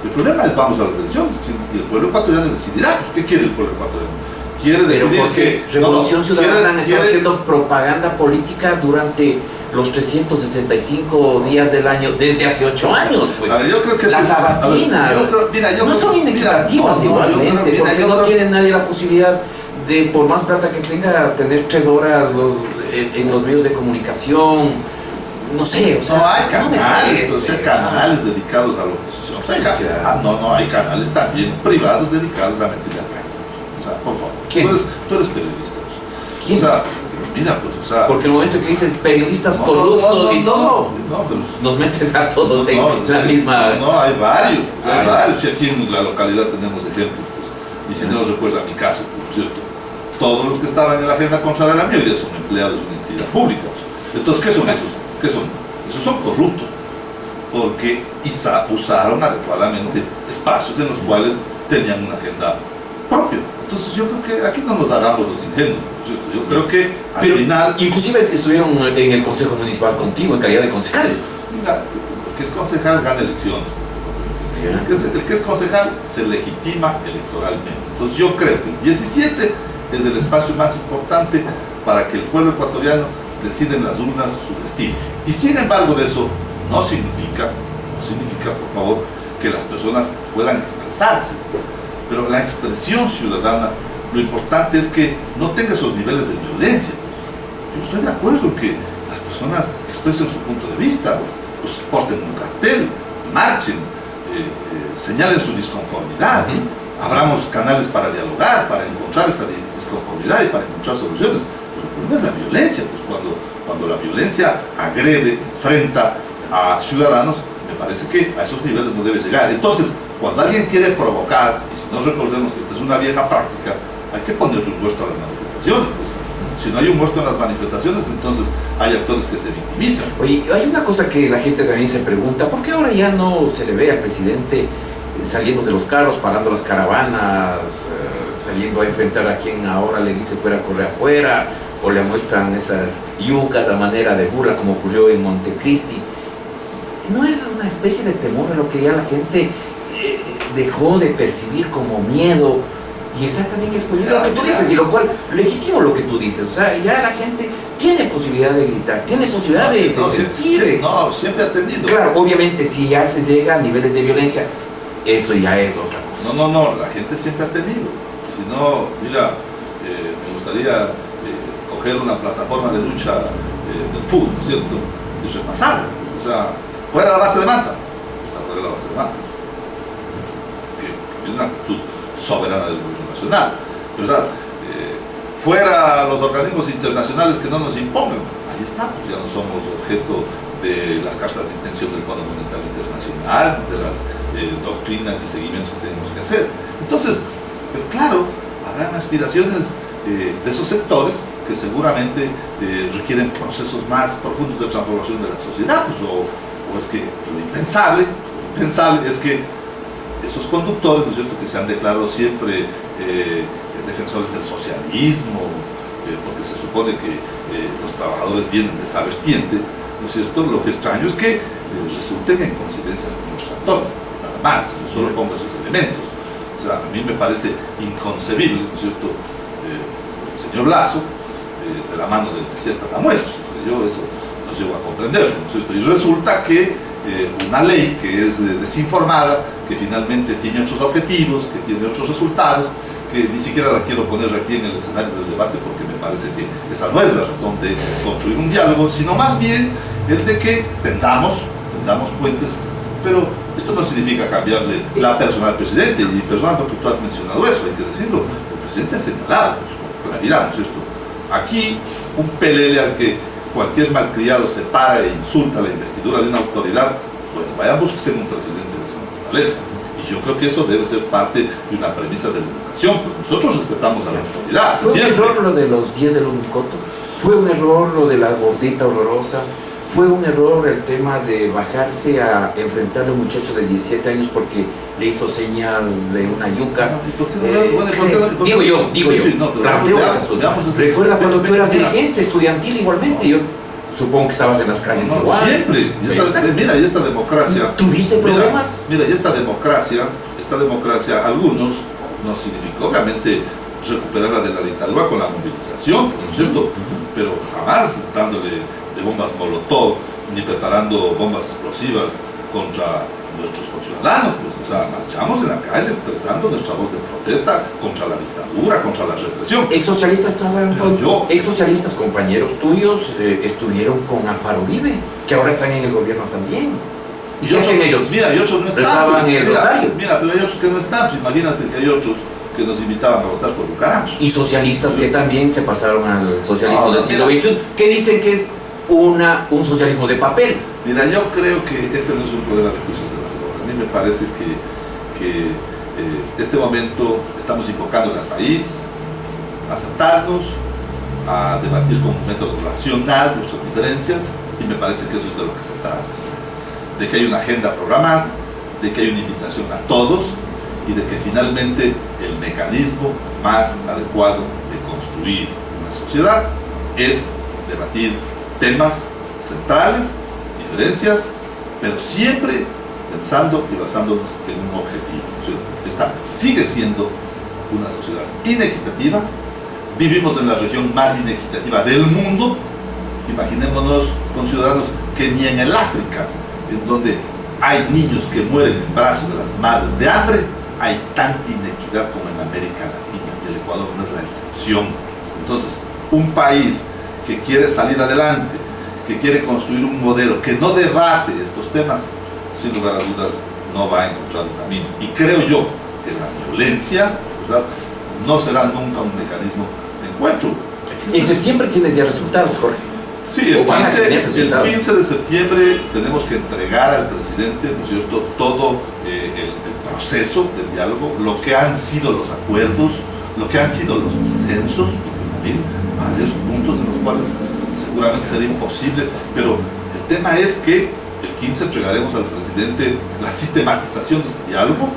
El problema es vamos a las elecciones y el pueblo ecuatoriano decidirá. Pues, ¿qué quiere el pueblo ecuatoriano? Quiere decidir que Revolución Ciudadana está haciendo propaganda política durante los 365 días del año desde hace 8 años. Pues. A ver, yo creo que las sabatinas no son inequitativas igualmente, porque no tiene nadie la posibilidad de, por más plata que tenga, tener 3 horas en los medios de comunicación. No sé, o sea, no hay canales, hay canales dedicados a la oposición. Hay canales también privados dedicados a mentir al país. O sea, por favor. Tú eres periodista. ¿Quién? O sea, mira, pues, o sea. Porque en el momento que dices periodistas corruptos y todo, pero nos metes a todos en la misma. No, hay varios. Y aquí en la localidad tenemos ejemplos. Pues, y si no recuerda mi caso, por cierto, todos los que estaban en la agenda contra la mayoría son empleados de una entidad pública. Entonces, ¿qué son esos? ¿Qué son? Esos son corruptos, porque usaron adecuadamente espacios en los cuales tenían una agenda propia. Entonces yo creo que aquí no nos hagamos los ingenuos, ¿no es cierto? Yo creo que al final... Inclusive estuvieron en el Consejo Municipal contigo en calidad de concejales. Mira, el que es concejal gana elecciones. El que es concejal se legitima electoralmente. Entonces yo creo que el 17 es el espacio más importante para que el pueblo ecuatoriano decida en las urnas su destino. Y sin embargo de eso no significa, por favor, que las personas puedan expresarse. Pero la expresión ciudadana, lo importante es que no tenga esos niveles de violencia. Yo estoy de acuerdo en que las personas expresen su punto de vista, pues posten un cartel, marchen, señalen su disconformidad. Abramos canales para dialogar, para encontrar esa disconformidad y para encontrar soluciones. Pero el problema es la violencia, pues cuando la violencia agrede, enfrenta a ciudadanos, me parece que a esos niveles no debe llegar. Entonces, cuando alguien quiere provocar, y si no recordemos que esta es una vieja práctica, hay que ponerle un muerto a las manifestaciones. Pues. Si no hay un muerto en las manifestaciones, entonces hay actores que se victimizan. Oye, hay una cosa que la gente también se pregunta, ¿por qué ahora ya no se le ve al presidente saliendo de los carros, parando las caravanas, saliendo a enfrentar a quien ahora le dice fuera, corre afuera, o le muestran esas yucas a manera de burla como ocurrió en Montecristi? ¿No es una especie de temor a lo que ya la gente dejó de percibir como miedo y está también escondiendo lo que tú dices, y lo cual legítimo lo que tú dices? O sea, ya la gente tiene posibilidad de gritar, tiene posibilidad de sentir. Siempre ha tenido. Claro, obviamente si ya se llega a niveles de violencia, eso ya es otra cosa. No, la gente siempre ha tenido. Si no, mira, me gustaría coger una plataforma de lucha del fútbol, ¿no es cierto? Y repasarla. O sea, fuera la base de Manta, está fuera la base de Manta. Es una actitud soberana del gobierno nacional. Pero, o sea, fuera los organismos internacionales que no nos impongan, ahí está, pues ya no somos objeto de las cartas de intención del Fondo Monetario Internacional, de las doctrinas y seguimientos que tenemos que hacer. Entonces, pero claro, habrán aspiraciones de esos sectores que seguramente requieren procesos más profundos de transformación de la sociedad, pues, o es que lo impensable es que esos conductores, ¿no es cierto?, que se han declarado siempre defensores del socialismo, porque se supone que los trabajadores vienen de esa vertiente, ¿no es cierto? Lo extraño es que resulten en coincidencias con otros actores, nada más. Yo solo pongo esos elementos. O sea, a mí me parece inconcebible, ¿no es cierto?, el señor Lasso, de la mano del Mesías Tatamuestro. Yo eso no llego a comprender, ¿no es cierto? Y resulta que una ley que es desinformada, que finalmente tiene otros objetivos, que tiene otros resultados, que ni siquiera la quiero poner aquí en el escenario del debate porque me parece que esa no es la razón de construir un diálogo, sino más bien el de que tendamos puentes, pero esto no significa cambiarle la persona al presidente, y personal porque tú has mencionado eso, hay que decirlo, el presidente ha señalado pues, con claridad, ¿no es cierto? Aquí un pelele al que cualquier malcriado se para e insulta la investidura de una autoridad, bueno, vaya a buscarse un presidente de esa naturaleza. Y yo creo que eso debe ser parte de una premisa de la educación, pues nosotros respetamos a la autoridad. ¿Fue siempre. un error lo de los 10 del Unicoto? ¿Fue un error lo de la gordita horrorosa? ¿Fue un error el tema de bajarse a enfrentarle a un muchacho de 17 años porque le hizo señas de una yuca? Digo yo. Planteo ese asunto. Recuerda cuando tú eras dirigente estudiantil igualmente, yo supongo que estabas en las calles igual. Siempre. Y esta democracia. ¿Tuviste problemas? Mira, y esta democracia, algunos nos significó obviamente recuperarla de la dictadura con la movilización, ¿no es cierto? Pero jamás dándole de bombas molotov, ni preparando bombas explosivas contra nuestros conciudadanos, pues, o sea, marchamos en la calle expresando nuestra voz de protesta contra la dictadura, contra la represión. Exsocialistas exsocialistas compañeros tuyos estuvieron con Amparo Uribe, que ahora están en el gobierno también. ¿Y qué hacen ellos? Mira, y otros no están. Rezaban el rosario. Mira, pero hay otros que no están, pues imagínate que hay otros que nos invitaban a votar por Bucaram. Y socialistas que también se pasaron al socialismo del siglo XXI, que dicen que es un socialismo de papel. Mira, yo creo que este no es un problema de juicios de valor. A mí me parece que este momento estamos invocando al país a sentarnos, a debatir con un método racional nuestras diferencias, y me parece que eso es de lo que se trata, de que hay una agenda programada, de que hay una invitación a todos, y de que finalmente el mecanismo más adecuado de construir una sociedad es debatir temas centrales, diferencias, pero siempre pensando y basándonos en un objetivo, ¿sí? Esta sigue siendo una sociedad inequitativa. Vivimos en la región más inequitativa del mundo. Imaginémonos con ciudadanos que ni en el África, en donde hay niños que mueren en brazos de las madres de hambre, hay tanta inequidad como en América Latina, y el Ecuador no es la excepción. Entonces, un país que quiere salir adelante, que quiere construir un modelo, que no debate estos temas, sin lugar a dudas no va a encontrar un camino. Y creo yo que la violencia, ¿verdad?, no será nunca un mecanismo de encuentro. En septiembre tienes ya resultados, Jorge. Sí, el 15 de septiembre tenemos que entregar al presidente, ¿no es cierto?, todo el proceso del diálogo, lo que han sido los acuerdos, lo que han sido los disensos, porque también varios puntos en los cuales seguramente será imposible, pero el tema es que el 15 entregaremos al presidente la sistematización de este diálogo.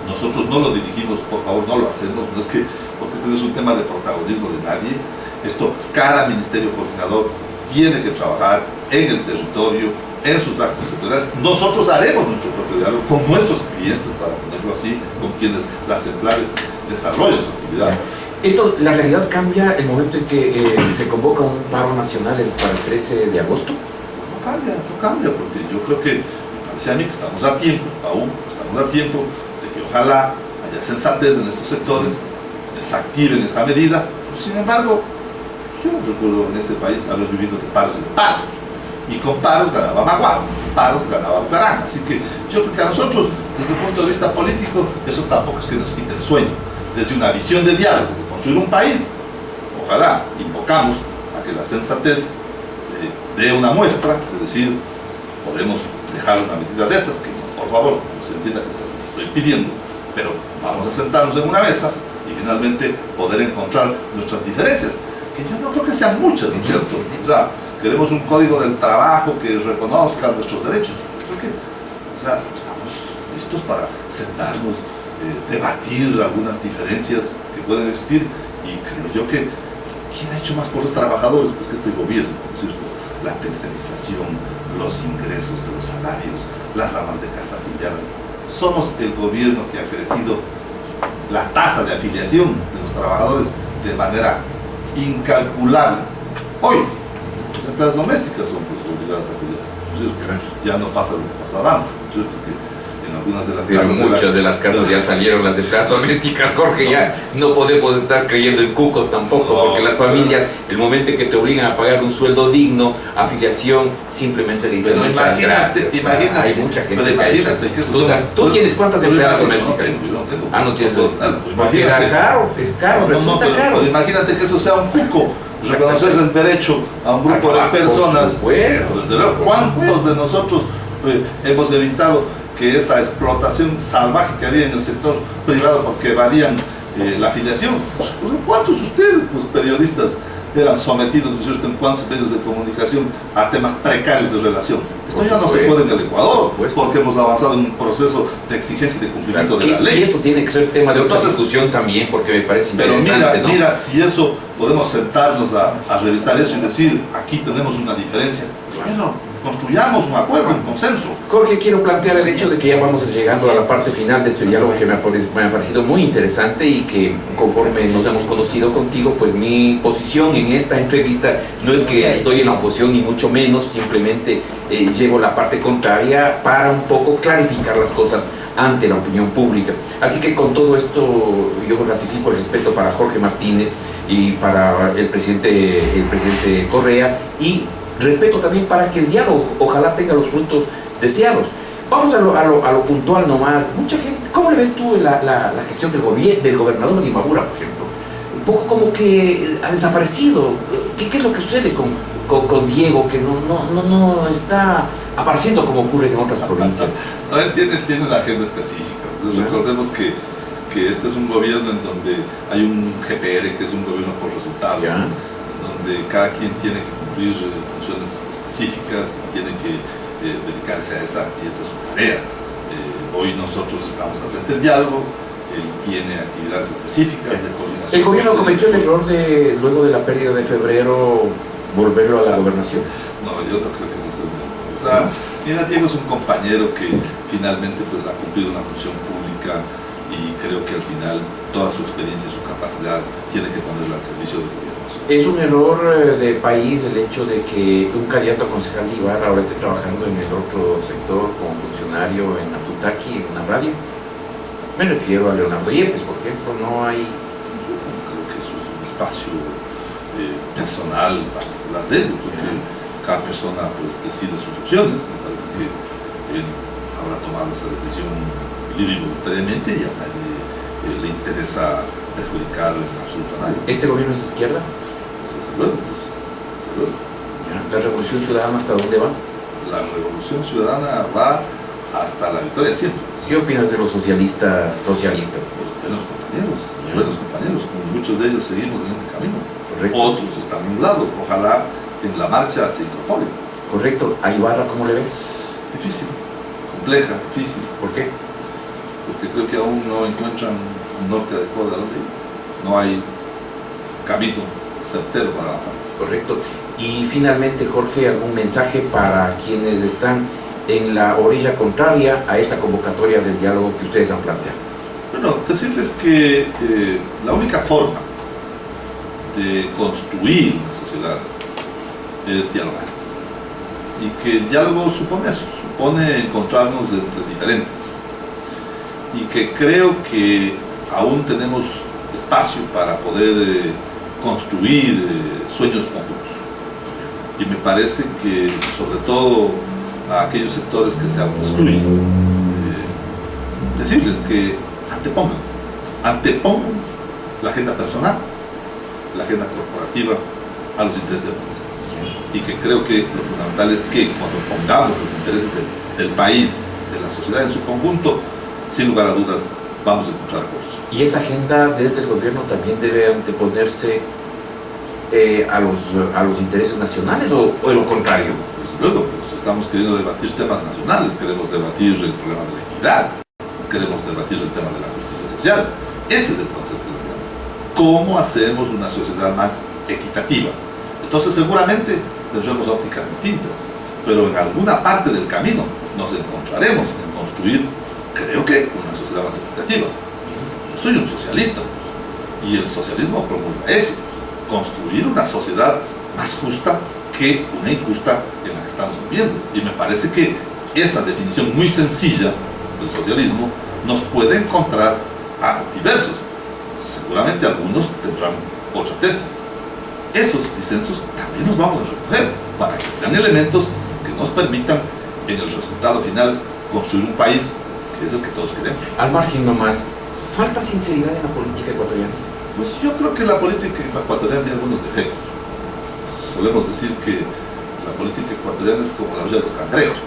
Nosotros no lo dirigimos, por favor, no lo hacemos, no es que, porque este no es un tema de protagonismo de nadie. Esto, cada ministerio coordinador tiene que trabajar en el territorio, en sus actos sectoriales. Nosotros haremos nuestro propio diálogo con nuestros clientes, para ponerlo así, con quienes las centrales desarrollan su actividad. Esto, la realidad cambia el momento en que se convoca un paro nacional para el 13 de agosto. No cambia, porque yo creo que, me parece a mí que estamos a tiempo, aún estamos a tiempo de que ojalá haya sensatez en estos sectores, desactiven esa medida. Sin embargo, yo recuerdo en este país haber vivido de paros y de paros, y con paros ganaba Maguado, paros ganaba Bucaranga. Así que yo creo que a nosotros, desde el punto de vista político, eso tampoco es que nos quite el sueño. Desde una visión de diálogo, de construir un país, ojalá invocamos a que la sensatez dé una muestra, es decir, podemos dejar una medida de esas, que por favor, no se entienda que se les estoy pidiendo, pero vamos a sentarnos en una mesa y finalmente poder encontrar nuestras diferencias, que yo no creo que sean muchas, ¿no es cierto? O sea, queremos un código del trabajo que reconozca nuestros derechos. Creo que, o sea, estamos listos para sentarnos, debatir algunas diferencias que pueden existir, y creo yo que ¿quién ha hecho más por los trabajadores? Pues que este gobierno, ¿no es cierto? La tercerización, los ingresos de los salarios, las amas de casa afiliadas. Somos el gobierno que ha crecido la tasa de afiliación de los trabajadores de manera incalculable. Hoy, las empleadas domésticas son pues obligadas a afiliarse, ¿no es cierto? Claro. Ya no pasa lo que pasaba antes, ¿no es cierto? Que en algunas de las pero casas... muchas de las casas ya salieron las empleadas domésticas, Jorge, ya no podemos estar creyendo en cucos tampoco, porque las familias, el momento en que te obligan a pagar un sueldo digno, afiliación, simplemente le dicen pero muchas gracias. Imagínate, hay mucha gente pero imagínate que ¿Tú tienes cuántas empleadas domésticas? No tengo. Ah, no tienes. Porque Imagínate. era caro, es caro, resulta caro. Pero imagínate que eso sea un cuco, reconocer el derecho a un grupo de personas. Por supuesto. Desde luego, ¿cuántos de nosotros hemos evitado que esa explotación salvaje que había en el sector privado porque evadían la afiliación? ¿Cuántos de ustedes, pues, periodistas, eran sometidos, ¿no es cierto?, en cuántos medios de comunicación a temas precarios de relación? Esto ya no se puede en el Ecuador, porque hemos avanzado en un proceso de exigencia y de cumplimiento de la ley. Y eso tiene que ser tema de otra discusión también, porque me parece interesante. Pero mira, si eso podemos sentarnos a revisar eso y decir, aquí tenemos una diferencia, pues bueno, construyamos un acuerdo, un consenso. Jorge, quiero plantear el hecho de que ya vamos llegando a la parte final de este diálogo que me ha parecido muy interesante, y que conforme nos hemos conocido contigo, pues mi posición en esta entrevista no es que estoy en la oposición ni mucho menos, simplemente llevo la parte contraria para un poco clarificar las cosas ante la opinión pública. Así que con todo esto yo ratifico el respeto para Jorge Martínez y para el presidente Correa, y respeto también para que el diálogo ojalá tenga los frutos deseados. Vamos a lo puntual nomás. Mucha gente, ¿cómo le ves tú la gestión del gobernador de Imbabura, por ejemplo? Un poco como que ha desaparecido. ¿Qué es lo que sucede con Diego, que no está apareciendo como ocurre en otras provincias? No, él tiene una agenda específica. Entonces, recordemos que este es un gobierno en donde hay un GPR, que es un gobierno por resultados, en donde donde cada quien tiene que cumplir funciones específicas y tiene que dedicarse a esa, y esa es su tarea. Hoy nosotros estamos al frente del diálogo, él tiene actividades específicas de coordinación. ¿El gobierno cometió el error de, luego de la pérdida de febrero, volverlo a la gobernación? No, yo no creo que ese es el error. O sea, mira, Diego es un compañero que finalmente pues, ha cumplido una función pública y creo que al final toda su experiencia y su capacidad tiene que ponerla al servicio del gobierno. ¿Es un error de país el hecho de que un candidato a concejal de Ibarra ahora esté trabajando en el otro sector como funcionario en Atutaki, en una radio? Me refiero a Leonardo Yepes, por ejemplo, no hay... Creo que eso es un espacio personal particular de él, porque cada persona pues, decide sus opciones. Me parece que él habrá tomado esa decisión libre y voluntariamente y a nadie le interesa perjudicar en absoluto a nadie. ¿Este gobierno es de izquierda? Desde luego. ¿La Revolución Ciudadana hasta dónde va? La Revolución Ciudadana va hasta la victoria siempre. ¿Qué opinas de los socialistas? Buenos compañeros, como muchos de ellos seguimos en este camino. Correcto. Otros están a un lado, ojalá en la marcha se incorporen. Correcto. ¿A Ibarra cómo le ves? Difícil, compleja, difícil, ¿Por qué? porque creo que aún no encuentran un norte adecuado de dónde ir. No hay camino certero para avanzar. Correcto. Y finalmente, Jorge, ¿algún mensaje para quienes están en la orilla contraria a esta convocatoria del diálogo que ustedes han planteado? Bueno, decirles que la única forma de construir una sociedad es dialogar. Y que el diálogo supone eso, supone encontrarnos entre diferentes. Y que creo que aún tenemos espacio para poder construir sueños conjuntos. Y me parece que, sobre todo a aquellos sectores que se autoexcluyen, decirles que antepongan la agenda personal, la agenda corporativa a los intereses del país. Y que creo que lo fundamental es que cuando pongamos los intereses del país, de la sociedad en su conjunto, sin lugar a dudas vamos a encontrar acuerdos. ¿Y esa agenda desde el gobierno también debe anteponerse a los intereses nacionales o lo contrario? Desde luego, pues estamos queriendo debatir temas nacionales, queremos debatir el problema de la equidad, queremos debatir el tema de la justicia social. Ese es el concepto del diálogo. ¿Cómo hacemos una sociedad más equitativa? Entonces seguramente tendremos ópticas distintas, pero en alguna parte del camino nos encontraremos en construir, creo que, una sociedad más equitativa. Yo soy un socialista y el socialismo promulga eso, construir una sociedad más justa que una injusta en la que estamos viviendo. Y me parece que esa definición muy sencilla del socialismo nos puede encontrar a diversos. Seguramente algunos tendrán otra tesis. Esos disensos también los vamos a recoger para que sean elementos que nos permitan en el resultado final construir un país que es el que todos queremos. Al margen nomás, ¿falta sinceridad en la política ecuatoriana? Pues yo creo que la política ecuatoriana tiene algunos defectos. Solemos decir que la política ecuatoriana es como la olla de los cangrejos. Es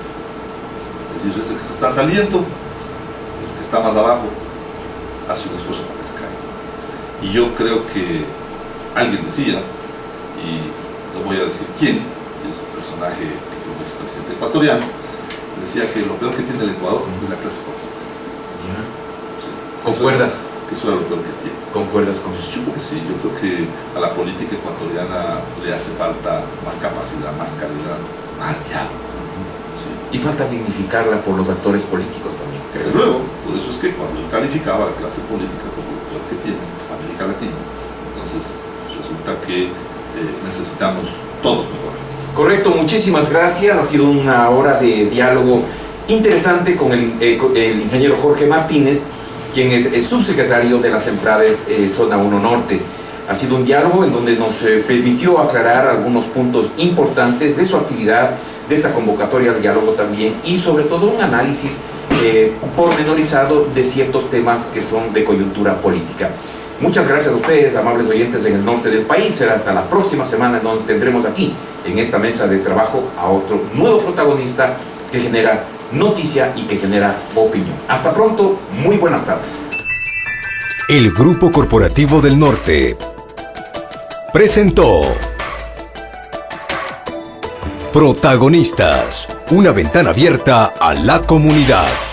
decir, ese que se está saliendo, el que está más abajo, hace un esfuerzo para que se caiga. Y yo creo que alguien decía, y no voy a decir quién, es un personaje que fue un expresidente ecuatoriano, decía que lo peor que tiene el Ecuador es la clase política. Sí. ¿Concuerdas? Que eso era lo peor que tiene. ¿Concuerdas con eso? Yo creo que sí, yo creo que a la política ecuatoriana le hace falta más capacidad, más calidad, más diálogo. Sí. Y falta dignificarla por los actores políticos también, Desde creo. luego, por eso es que cuando él calificaba a la clase política como lo peor que tiene América Latina, entonces resulta que necesitamos todos mejorar. Correcto, muchísimas gracias. Ha sido una hora de diálogo interesante con el ingeniero Jorge Martínez, quien es el subsecretario de las Emprades Zona 1 Norte. Ha sido un diálogo en donde nos permitió aclarar algunos puntos importantes de su actividad, de esta convocatoria al diálogo también, y sobre todo un análisis pormenorizado de ciertos temas que son de coyuntura política. Muchas gracias a ustedes, amables oyentes en el norte del país. Será hasta la próxima semana, en donde tendremos aquí, en esta mesa de trabajo, a otro nuevo protagonista que genera noticia y que genera opinión. Hasta pronto, muy buenas tardes. El Grupo Corporativo del Norte presentó Protagonistas. Una ventana abierta a la comunidad.